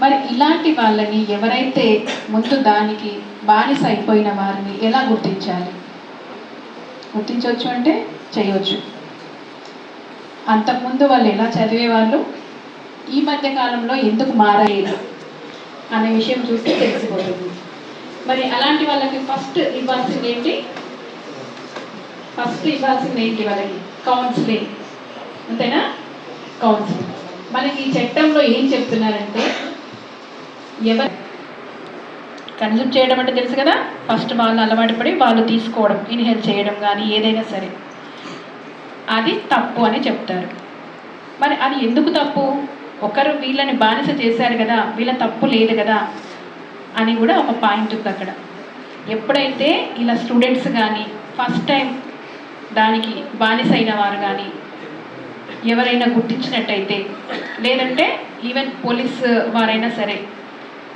మరి ఇలాంటి వాళ్ళని ఎవరైతే ముందు దానికి బానిస అయిపోయిన వారిని ఎలా గుర్తించాలి? గుర్తించవచ్చు అంటే చేయవచ్చు. అంతకుముందు వాళ్ళు ఎలా చదివేవాళ్ళు, ఈ మధ్య కాలంలో ఎందుకు మారలేదు అనే విషయం చూస్తే తెలిసిపోతుంది. మరి అలాంటి వాళ్ళకి ఫస్ట్ ఇవ్వాల్సింది ఏంటి? వాళ్ళకి కౌన్సిలింగ్, అంతేనా? కౌన్సిలింగ్. మనకి ఈ చట్టంలో ఏం చెప్తున్నారంటే, ఎవరు కన్జ్యూమ్ చేయడం అంటే తెలుసు కదా, ఫస్ట్ వాళ్ళు అలవాటు పడి వాళ్ళు తీసుకోవడం, ఇన్హేల్ చేయడం కానీ ఏదైనా సరే, అది తప్పు అని చెప్తారు. మరి అది ఎందుకు తప్పు? ఒకరు వీళ్ళని బానిస చేశారు కదా, వీళ్ళ తప్పు లేదు కదా అని కూడా ఒక పాయింట్ ఉంది అక్కడ. ఎప్పుడైతే ఇలా స్టూడెంట్స్ కానీ ఫస్ట్ టైం దానికి బానిస అయిన వారు కానీ ఎవరైనా గుర్తించినట్టయితే, లేదంటే ఈవెన్ పోలీస్ వారైనా సరే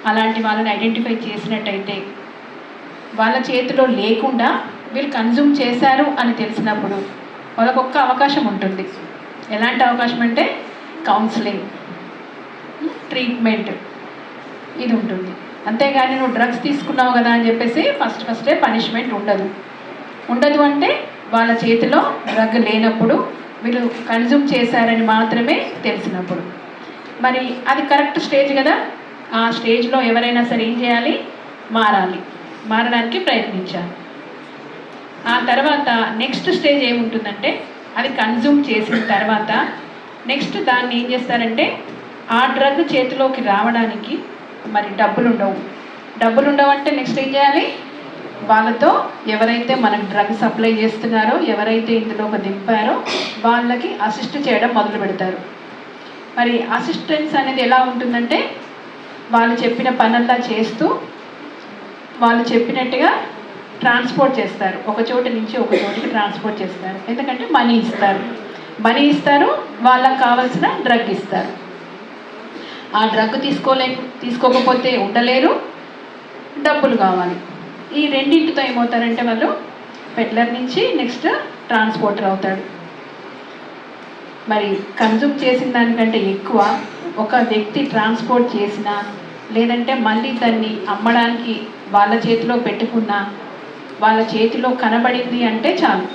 అలాంటి వాళ్ళని ఐడెంటిఫై చేసినట్టయితే, వాళ్ళ చేతిలో లేకుండా వీళ్ళు కన్జ్యూమ్ చేశారు అని తెలిసినప్పుడు వాళ్ళకు ఒక్క అవకాశం ఉంటుంది. ఎలాంటి అవకాశం అంటే కౌన్సిలింగ్, ట్రీట్మెంట్, ఇది ఉంటుంది. అంతేగాని నువ్వు డ్రగ్స్ తీసుకున్నావు కదా అని చెప్పేసి ఫస్టే పనిష్మెంట్ ఉండదు. అంటే వాళ్ళ చేతిలో డ్రగ్ లేనప్పుడు, వీళ్ళు కన్జ్యూమ్ చేశారని మాత్రమే తెలిసినప్పుడు. మరి అది కరెక్ట్ స్టేజ్ కదా, ఆ స్టేజ్లో ఎవరైనా సరే ఏం చేయాలి? మారడానికి ప్రయత్నించాలి. ఆ తర్వాత నెక్స్ట్ స్టేజ్ ఏముంటుందంటే, అది కన్జ్యూమ్ చేసిన తర్వాత నెక్స్ట్ దాన్ని ఏం చేస్తారంటే, ఆ డ్రగ్ చేతిలోకి రావడానికి మరి డబ్బులు ఉండవు అంటే నెక్స్ట్ ఏం చేయాలి? వాళ్ళతో ఎవరైతే మనకు డ్రగ్ సప్లై చేస్తున్నారో, ఎవరైతే ఇందులో దింపారో వాళ్ళకి అసిస్ట్ చేయడం మొదలు పెడతారు. మరి అసిస్టెన్స్ అనేది ఎలా ఉంటుందంటే, వాళ్ళు చెప్పిన పనంతా చేస్తూ వాళ్ళు చెప్పినట్టుగా ట్రాన్స్పోర్ట్ చేస్తారు, ఒక చోటు నుంచి ఒక చోటికి ట్రాన్స్పోర్ట్ చేస్తారు. ఎందుకంటే మనీ ఇస్తారు, వాళ్ళకి కావాల్సిన డ్రగ్ ఇస్తారు. ఆ డ్రగ్ తీసుకోకపోతే ఉండలేరు, డబ్బులు కావాలి. ఈ రెండింటితో ఏమవుతారంటే వాళ్ళు పెడ్లర్ నుంచి నెక్స్ట్ ట్రాన్స్పోర్టర్ అవుతాడు. మరి కన్జ్యూమ్ చేసిన దానికంటే ఎక్కువ ఒక వ్యక్తి ట్రాన్స్పోర్ట్ చేసినా, లేదంటే మళ్ళీ దాన్ని అమ్మడానికి వాళ్ళ చేతిలో పెట్టుకున్నా, వాళ్ళ చేతిలో కనబడింది అంటే చాలు,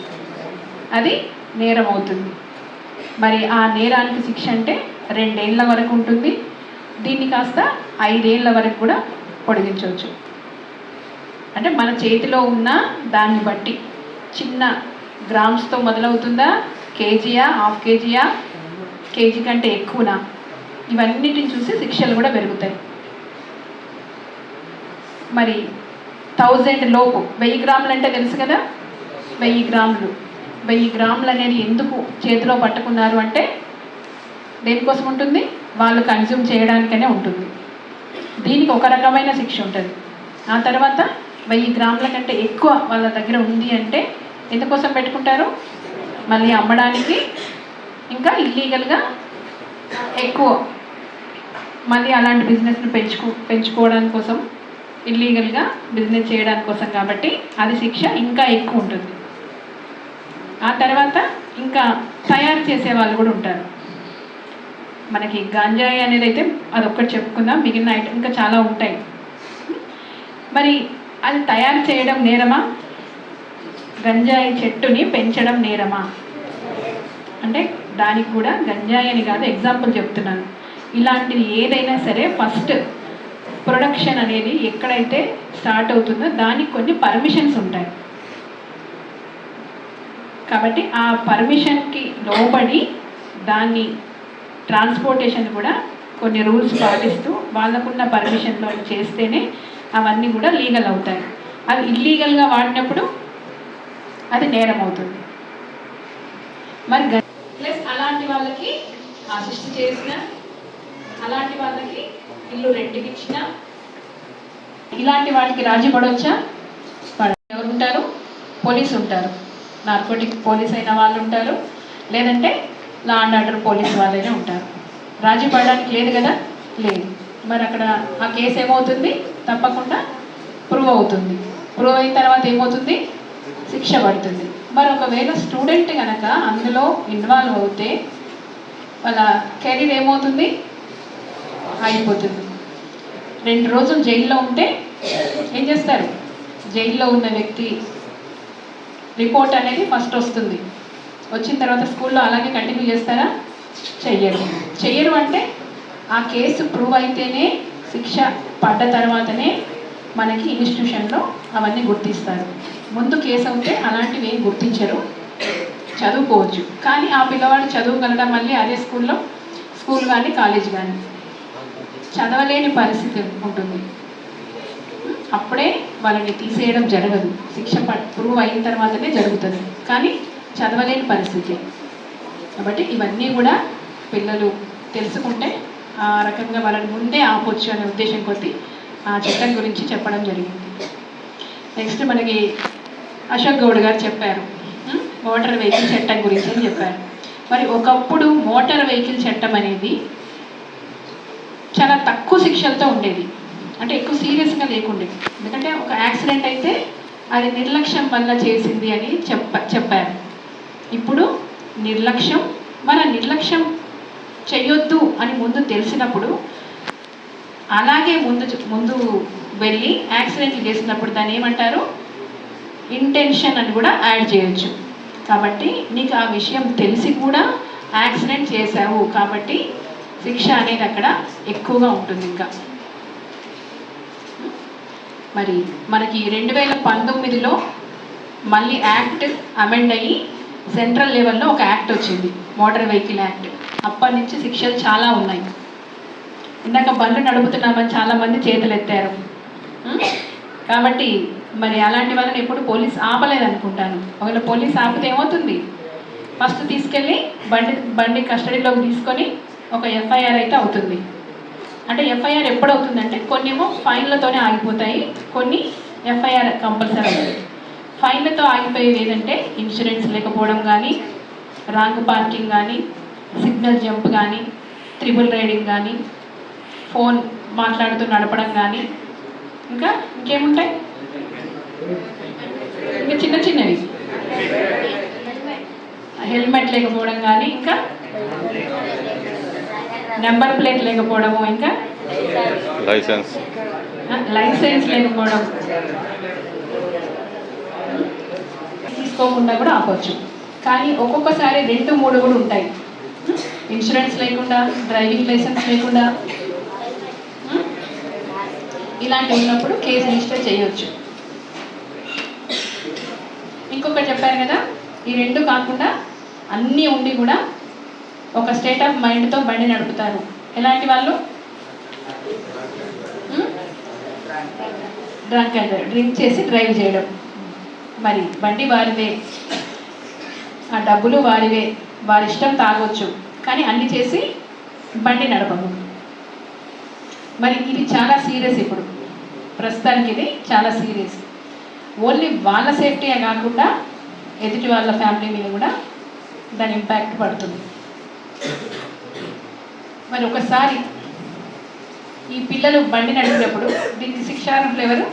అది నేరం అవుతుంది. మరి ఆ నేరానికి శిక్ష అంటే 2 ఏళ్ల వరకు ఉంటుంది. దీన్ని కాస్త 5 ఏళ్ల వరకు కూడా పొడిగించవచ్చు. అంటే మన చేతిలో ఉన్న దాన్ని బట్టి, చిన్న గ్రామ్స్తో మొదలవుతుందా, కేజీయా, హాఫ్ కేజీయా, కేజీ కంటే ఎక్కువనా, ఇవన్నిటిని చూసి శిక్షలు కూడా పెరుగుతాయి. మరి 1000 లోపు 1000 గ్రాములు అంటే తెలుసు కదా, 1000 గ్రాములు అనేది ఎందుకు చేతిలో పట్టుకున్నారు అంటే దేనికోసం ఉంటుంది? వాళ్ళు కన్జ్యూమ్ చేయడానికనే ఉంటుంది. దీనికి ఒక రకమైన శిక్ష ఉంటుంది. ఆ తర్వాత 1000 గ్రాముల కంటే ఎక్కువ వాళ్ళ దగ్గర ఉంది అంటే ఎందుకోసం పెట్టుకుంటారు? మళ్ళీ అమ్మడానికి, ఇంకా ఇల్లీగల్గా ఎక్కువ మళ్ళీ అలాంటి బిజినెస్ని పెంచుకోవడానికి కోసం, ఇల్లీగల్గా బిజినెస్ చేయడానికి కోసం. కాబట్టి అది శిక్ష ఇంకా ఎక్కువ ఉంటుంది. ఆ తర్వాత ఇంకా తయారు చేసే వాళ్ళు కూడా ఉంటారు. మనకి గంజాయి అనేది అయితే అదొక్కటి చెప్పుకుందాం, మిగిలిన ఐటమ్ ఇంకా చాలా ఉంటాయి. మరి అది తయారు చేయడం నేరమా? గంజాయి చెట్టుని పెంచడం నేరమా అంటే దానికి కూడా గంజాయి అని కాదు, ఎగ్జాంపుల్ చెప్తున్నాను. ఇలాంటిది ఏదైనా సరే ఫస్ట్ ప్రొడక్షన్ అనేది ఎక్కడైతే స్టార్ట్ అవుతుందో దానికి కొన్ని పర్మిషన్స్ ఉంటాయి. కాబట్టి ఆ పర్మిషన్కి లోబడి దాన్ని ట్రాన్స్పోర్టేషన్ కూడా కొన్ని రూల్స్ పాటిస్తూ వాళ్ళకున్న పర్మిషన్లో చేస్తేనే అవన్నీ కూడా లీగల్ అవుతాయి. అది ఇల్లీగల్గా వాడినప్పుడు అది నేరం అవుతుంది. మరి ప్లస్ అలాంటి వాళ్ళకి అసిస్ట్ చేసిన, అలాంటి వాళ్ళకి ఇల్లు రెంట్కి ఇచ్చిన, ఇలాంటి వాటికి రాజీ పడవచ్చా? ఎవరు ఉంటారు? పోలీసు ఉంటారు, నార్కోటిక్ పోలీస్ అయిన వాళ్ళు ఉంటారు, లేదంటే లా అండ్ ఆర్డర్ పోలీస్ వాళ్ళైనా ఉంటారు. రాజీ పడడానికి లేదు కదా, లేదు. మరి అక్కడ ఆ కేసు ఏమవుతుంది? తప్పకుండా ప్రూవ్ అవుతుంది. ప్రూవ్ అయిన తర్వాత ఏమవుతుంది? శిక్ష పడుతుంది. మరి ఒకవేళ స్టూడెంట్ కనుక అందులో ఇన్వాల్వ్ అవుతే వాళ్ళ కెరీర్ ఏమవుతుంది? ఆగిపోతుంది. 2 రోజులు జైల్లో ఉంటే ఏం చేస్తారు? జైల్లో ఉన్న వ్యక్తి రిపోర్ట్ అనేది ఫస్ట్ వస్తుంది. వచ్చిన తర్వాత స్కూల్లో అలాగే కంటిన్యూ చేస్తారా? చెయ్యరు అంటే ఆ కేసు ప్రూవ్ అయితేనే, శిక్ష పడ్డ తర్వాతనే మనకి ఇన్స్టిట్యూషన్లో అవన్నీ గుర్తిస్తారు. ముందు కేసు అవుతే అలాంటివి ఏం గుర్తించరు, చదువుకోవచ్చు. కానీ ఆ పిల్లవాడు చదువుగలడం మళ్ళీ అదే స్కూల్ కానీ కాలేజ్ కానీ చదవలేని పరిస్థితి ఉంటుంది. అప్పుడే వాళ్ళని తీసేయడం జరగదు, శిక్ష ప్రూవ్ అయిన తర్వాతనే జరుగుతుంది. కానీ చదవలేని పరిస్థితి. కాబట్టి ఇవన్నీ కూడా పిల్లలు తెలుసుకుంటే ఆ రకంగా వాళ్ళని ముందే ఆపొచ్చు అనే ఉద్దేశం కొద్దీ ఆ చట్టం గురించి చెప్పడం జరిగింది. నెక్స్ట్ మనకి అశోక్ గౌడ్ గారు చెప్పారు మోటార్ వెహికల్ చట్టం గురించి అని చెప్పారు. మరి ఒకప్పుడు మోటార్ వెహికల్ చట్టం అనేది చాలా తక్కువ శిక్షలతో ఉండేది, అంటే ఎక్కువ సీరియస్గా లేకుండేది. ఎందుకంటే ఒక యాక్సిడెంట్ అయితే అది నిర్లక్ష్యం వల్ల చేసింది అని చెప్పారు. ఇప్పుడు నిర్లక్ష్యం, మరి ఆ నిర్లక్ష్యం చెయ్యొద్దు అని ముందు తెలిసినప్పుడు అలాగే ముందు వెళ్ళి యాక్సిడెంట్లు చేసినప్పుడు దాన్ని ఏమంటారు? ఇంటెన్షన్ అని కూడా యాడ్ చేయొచ్చు. కాబట్టి నీకు ఆ విషయం తెలిసి కూడా యాక్సిడెంట్ చేశావు కాబట్టి శిక్ష అనేది అక్కడ ఎక్కువగా ఉంటుంది. ఇంకా మరి మనకి 2019లో మళ్ళీ యాక్ట్ అమెండ్ అయ్యి సెంట్రల్ లెవెల్లో ఒక యాక్ట్ వచ్చింది, మోటార్ వెహికల్ యాక్ట్. అప్పటి నుంచి శిక్షలు చాలా ఉన్నాయి. ఇందాక బండ్లు నడుపుతున్నామని చాలామంది చేతులు ఎత్తారు. కాబట్టి మరి అలాంటి వాళ్ళని ఎప్పుడు పోలీస్ ఆపలేదనుకుంటాను. ఒకవేళ పోలీస్ ఆపితే ఏమవుతుంది? ఫస్ట్ తీసుకెళ్ళి బండి కస్టడీలోకి తీసుకొని ఒక ఎఫ్ఐఆర్ అయితే అవుతుంది. అంటే ఎఫ్ఐఆర్ ఎప్పుడు అవుతుందంటే కొన్నేమో ఫైన్లతోనే ఆగిపోతాయి, కొన్ని ఎఫ్ఐఆర్ కంపల్సరీ అవుతుంది. ఫైన్లతో ఆగిపోయేవి ఏదంటే ఇన్సూరెన్స్ లేకపోవడం కానీ, రాంగ్ పార్కింగ్ కానీ, సిగ్నల్ జంప్ కానీ, త్రిబుల్ రైడింగ్ కానీ, ఫోన్ మాట్లాడుతూ నడపడం కానీ, ఇంకా ఇంకేముంటాయి? ఇంకా చిన్న చిన్నవి హెల్మెట్ లేకపోవడం కానీ, ఇంకా నెంబర్ ప్లేట్ లేకపోవడము, ఇంకా లైసెన్స్ లేకపోవడం, తీసుకోకుండా కూడా ఆపవచ్చు. కానీ ఒక్కొక్కసారి 2-3 కూడా ఉంటాయి. ఇన్సూరెన్స్ లేకుండా, డ్రైవింగ్ లైసెన్స్ లేకుండా, ఇలాంటివి ఉన్నప్పుడు కేసు రిజిస్టర్ చేయవచ్చు. ఇంకొకటి చెప్పారు కదా, ఈ 2 కాకుండా అన్నీ ఉండి కూడా ఒక స్టేట్ ఆఫ్ మైండ్తో బండి నడుపుతారు. ఎలాంటి వాళ్ళు? డ్రింక్ చేసి డ్రైవ్ చేయడం. మరి బండి వారిదే, ఆ డబ్బులు వారివే, వారి ఇష్టం తాగొచ్చు, కానీ అన్ని చేసి బండి నడపము. మరి ఇది చాలా సీరియస్. ఇప్పుడు ప్రస్తుతానికి ఇది చాలా సీరియస్. ఓన్లీ వాళ్ళ సేఫ్టీయే కాకుండా ఎదుటి వాళ్ళ ఫ్యామిలీ మీద కూడా దాని ఇంపాక్ట్ పడుతుంది. మరి ఒకసారి ఈ పిల్లలు బండి నడిపినప్పుడు దీనికి శిక్షార్హులు ఎవరు?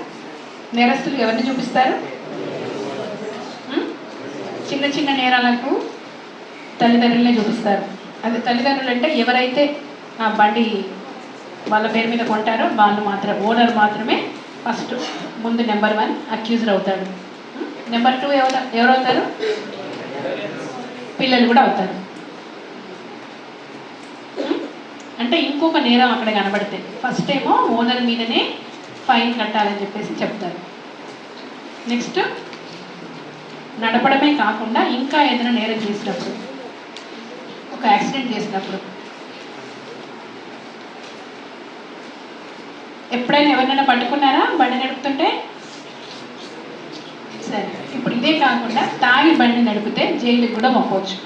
నేరస్తులు ఎవరిని చూపిస్తారు? చిన్న చిన్న నేరాలకు తల్లిదండ్రులనే చూపిస్తారు. అది తల్లిదండ్రులు అంటే ఎవరైతే ఆ బండి వాళ్ళ పేరు మీద కొంటారో వాళ్ళు మాత్రం, ఓనర్ మాత్రమే ఫస్ట్ ముందు నెంబర్ 1 అక్యూజర్ అవుతాడు. నెంబర్ 2 ఎవరు అవుతారు? పిల్లలు కూడా అవుతారు. అంటే ఇంకొక నేరం అక్కడ కనబడితే ఫస్ట్ ఏమో ఓనర్ మీదనే ఫైన్ కట్టాలని చెప్పేసి చెప్తారు. నెక్స్ట్ నడపడమే కాకుండా ఇంకా ఏదైనా నేరం చేసినప్పుడు, ఒక యాక్సిడెంట్ చేసినప్పుడు, ఎప్పుడైనా ఎవరినైనా పట్టుకున్నారా బండి నడుపుతుంటే? సరే, ఇప్పుడు ఇదే కాకుండా తాగి బండి నడిపితే జైలుకి కూడా పంపవచ్చు.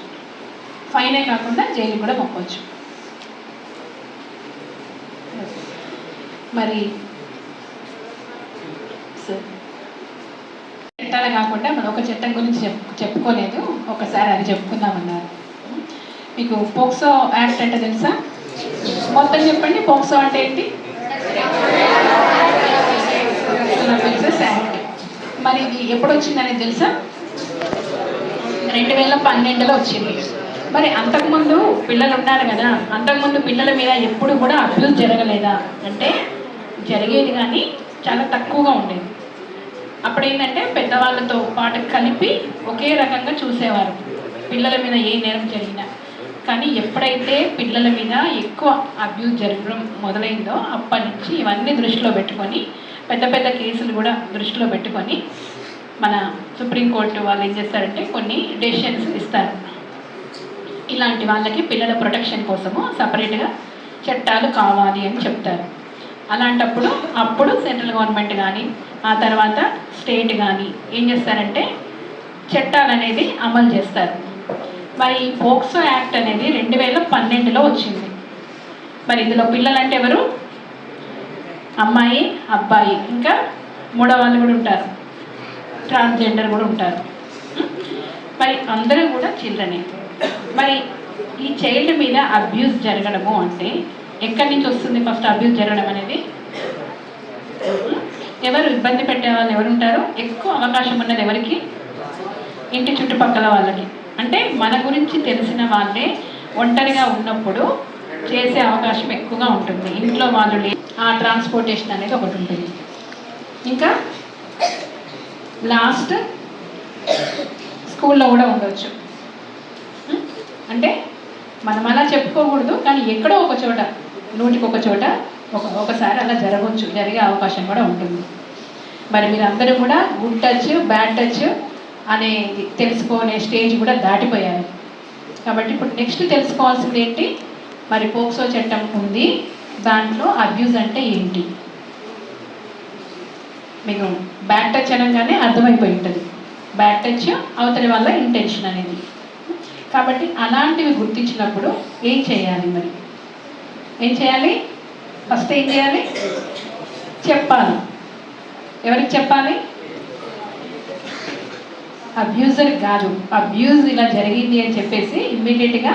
ఫైనే కాకుండా జైలు కూడా పంపవచ్చు. మరి చట్టాలే కాకుండా మనం ఒక చట్టం గురించి చెప్పుకోలేదు, ఒకసారి అది చెప్పుకుందామన్నారు. మీకు పోక్సో యాక్ట్ అంటే తెలుసా? మొత్తం చెప్పండి. పోక్సో అంటే ఏంటి? యాక్ట్. మరి ఇది ఎప్పుడు వచ్చిందనేది తెలుసా? 2012లో వచ్చింది. మరి అంతకుముందు పిల్లలు ఉన్నారు కదా, అంతకుముందు పిల్లల మీద ఎప్పుడు కూడా అబ్యూస్ జరగలేదా అంటే జరిగేది, కానీ చాలా తక్కువగా ఉండేది. అప్పుడు ఏంటంటే పెద్దవాళ్ళతో పాటు కలిపి ఒకే రకంగా చూసేవారు పిల్లల మీద ఏ నేరం జరిగినా. కానీ ఎప్పుడైతే పిల్లల మీద ఎక్కువ అబ్యూస్ జరగడం మొదలైందో అప్పటి నుంచి ఇవన్నీ దృష్టిలో పెట్టుకొని పెద్ద పెద్ద కేసులు కూడా దృష్టిలో పెట్టుకొని మన సుప్రీంకోర్టు వాళ్ళు ఏం చేస్తారంటే కొన్ని డెసిషన్స్ ఇస్తారు. ఇలాంటి వాళ్ళకి పిల్లల ప్రొటెక్షన్ కోసము సపరేట్గా చట్టాలు కావాలి అని చెప్తారు. అలాంటప్పుడు అప్పుడు సెంట్రల్ గవర్నమెంట్ కానీ ఆ తర్వాత స్టేట్ కానీ ఏం చేస్తారంటే చట్టాలు అనేది అమలు చేస్తారు. మరి పోక్సో యాక్ట్ అనేది 2012లో వచ్చింది. మరి ఇందులో పిల్లలంటే ఎవరు? అమ్మాయి, అబ్బాయి, ఇంకా మూడో వాళ్ళు కూడా ఉంటారు, ట్రాన్స్జెండర్ కూడా ఉంటారు. మరి అందరూ కూడా చిల్డ్రనే. మరి ఈ చైల్డ్ మీద అబ్యూస్ జరగడము అంటే ఎక్కడి నుంచి వస్తుంది? ఫస్ట్ అబ్యూస్ జరగడం అనేది ఎవరు ఇబ్బంది పెట్టే వాళ్ళు ఎవరు ఉంటారో ఎక్కువ అవకాశం ఉన్నది ఎవరికి? ఇంటి చుట్టుపక్కల వాళ్ళకి. అంటే మన గురించి తెలిసిన వాళ్ళే ఒంటరిగా ఉన్నప్పుడు చేసే అవకాశం ఎక్కువగా ఉంటుంది. ఇంట్లో వాళ్ళు ఆ ట్రాన్స్పోర్టేషన్ అనేది ఒకటి ఉంటుంది. ఇంకా లాస్ట్ స్కూల్లో కూడా ఉండొచ్చు. అంటే మనం అలా చెప్పుకోకూడదు, కానీ ఎక్కడో ఒక చోట, నూటికి ఒక చోట ఒకసారి అలా జరగవచ్చు, జరిగే అవకాశం కూడా ఉంటుంది. మరి మీరందరూ కూడా గుడ్ టచ్, బ్యాడ్ టచ్ అనేది తెలుసుకునే స్టేజ్ కూడా దాటిపోయారు. కాబట్టి ఇప్పుడు నెక్స్ట్ తెలుసుకోవాల్సింది ఏంటి? మరి పోక్సో చట్టం ఉంది, దాంట్లో అబ్యూజ్ అంటే ఏంటి? మీకు బ్యాడ్ టచ్ అనగానే అర్థమైపోయి ఉంటుంది. బ్యాడ్ టచ్ అవతలి వల్ల ఇంటెన్షన్ అనేది. కాబట్టి అలాంటివి గుర్తించినప్పుడు ఏం చేయాలి? మరి ఏం చేయాలి? ఫస్ట్ ఏం చేయాలి? చెప్పాలి. ఎవరికి చెప్పాలి? అబ్యూజర్ కాదు. అబ్యూజ్ ఇలా జరిగింది అని చెప్పేసి ఇమ్మీడియట్గా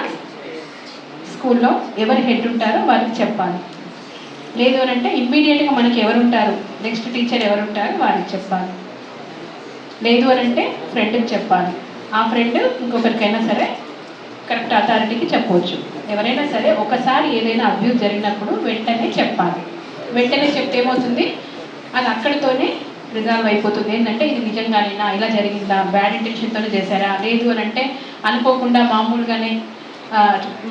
స్కూల్లో ఎవరు హెడ్ ఉంటారో వారికి చెప్పాలి. లేదు అని అంటే ఇమ్మీడియట్గా మనకి ఎవరు ఉంటారు, నెక్స్ట్ టీచర్ ఎవరు ఉంటారో వారికి చెప్పాలి. లేదు అని అంటే ఫ్రెండ్కి చెప్పాలి. ఆ ఫ్రెండ్ ఇంకొకరికైనా సరే కరెక్ట్ అథారిటీకి చెప్పవచ్చు. ఎవరైనా సరే ఒకసారి ఏదైనా అబ్యూజ్ జరిగినప్పుడు వెంటనే చెప్పాలి. వెంటనే చెప్తే ఏమవుతుంది? అది అక్కడితోనే రిజాల్వ్ అయిపోతుంది. ఏంటంటే ఇది నిజంగానేనా, ఇలా జరిగిందా, బ్యాడ్ ఇంటెన్షన్తోనే చేశారా, లేదు అని అంటే అనుకోకుండా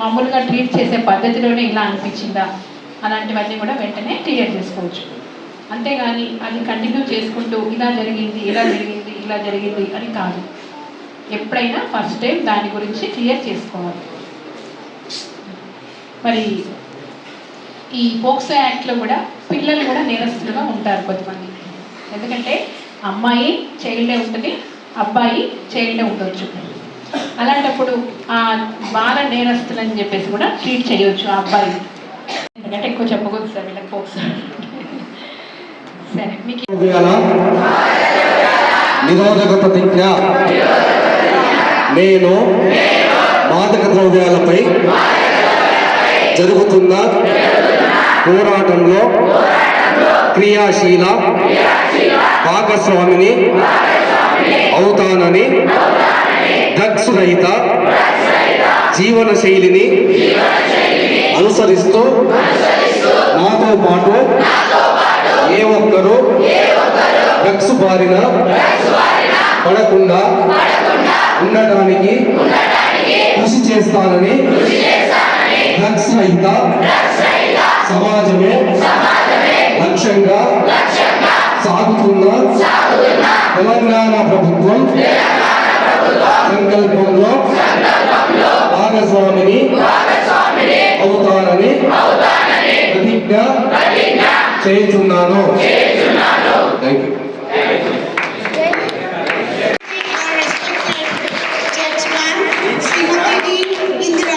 మామూలుగా ట్రీట్ చేసే పద్ధతిలోనే ఇలా అనిపించిందా, అలాంటివన్నీ కూడా వెంటనే క్లియర్ చేసుకోవచ్చు. అంతేగాని అది కంటిన్యూ చేసుకుంటూ ఇలా జరిగింది, ఇలా జరిగింది, ఇలా జరిగింది అని కాదు. ఎప్పుడైనా ఫస్ట్ టైం దాని గురించి క్లియర్ చేసుకోవాలి. మరి ఈ పోక్సో యాక్ట్లో కూడా పిల్లలు కూడా నేరస్తులుగా ఉంటారు కొంతమంది. ఎందుకంటే అమ్మాయి చైల్డే ఉంటుంది, అబ్బాయి చైల్డే ఉండొచ్చు. అలాంటప్పుడు ఆ బాల నేరస్తులని చెప్పేసి కూడా ట్రీట్ చేయవచ్చు ఆ అబ్బాయి. ఎందుకంటే ఎక్కువ చెప్పకూడదు సార్ వీళ్ళకి పోక్సో. సరే, మీకు నిరోధక ప్రతిజ్ఞ. నేను మాదక ద్రవ్యాలపై జరుగుతున్న పోరాటంలో క్రియాశీల భాగస్వామిని అవుతానని, డ్రగ్స్ రహిత జీవన శైలిని అనుసరిస్తూ నాతో పాటు ఏ ఒక్కరూ డ్రగ్స్ బారిన పడకుండా ఉండటానికి కృషి చేస్తానని, డ్రగ్స్ రహిత సమాజమే లక్ష్యంగా సాగుతున్న తెలంగాణ ప్రభుత్వం సంకల్పంలో భాగస్వామిని అవుతానని ప్రతిజ్ఞ చేస్తున్నాను. Thank you. Judge Ma'am, Srimati Indira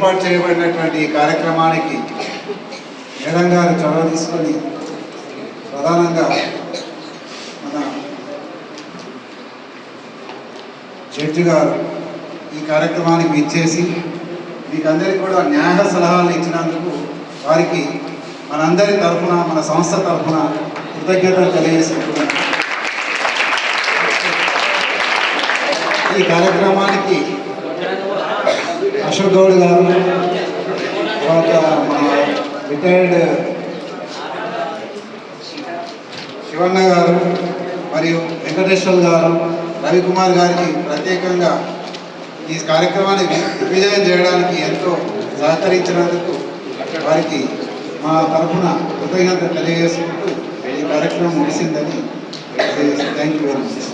ఏర్పాటు చేయబడినటువంటి ఈ కార్యక్రమానికి మేడం గారు చొరవ తీసుకొని ప్రధానంగా మన జడ్జి గారు ఈ కార్యక్రమానికి ఇచ్చేసి మీకు అందరికీ కూడా న్యాయ సలహాలు ఇచ్చినందుకు వారికి మనందరి తరఫున మన సంస్థ తరఫున కృతజ్ఞతలు తెలియజేసుకుంటున్నాను. ఈ కార్యక్రమానికి అశోక్ గౌడ్ గారు, తర్వాత మన రిటైర్డ్ శివన్న గారు మరియు వెంకటేశ్వర్ గారు, రవికుమార్ గారికి ప్రత్యేకంగా ఈ కార్యక్రమాన్ని విజయం చేయడానికి ఎంతో సహకరించినందుకు వారికి మా తరఫున కృతజ్ఞత తెలియజేసుకుంటూ ఈ కార్యక్రమం ముగిసిందని థ్యాంక్ యూ వెరీ మచ్.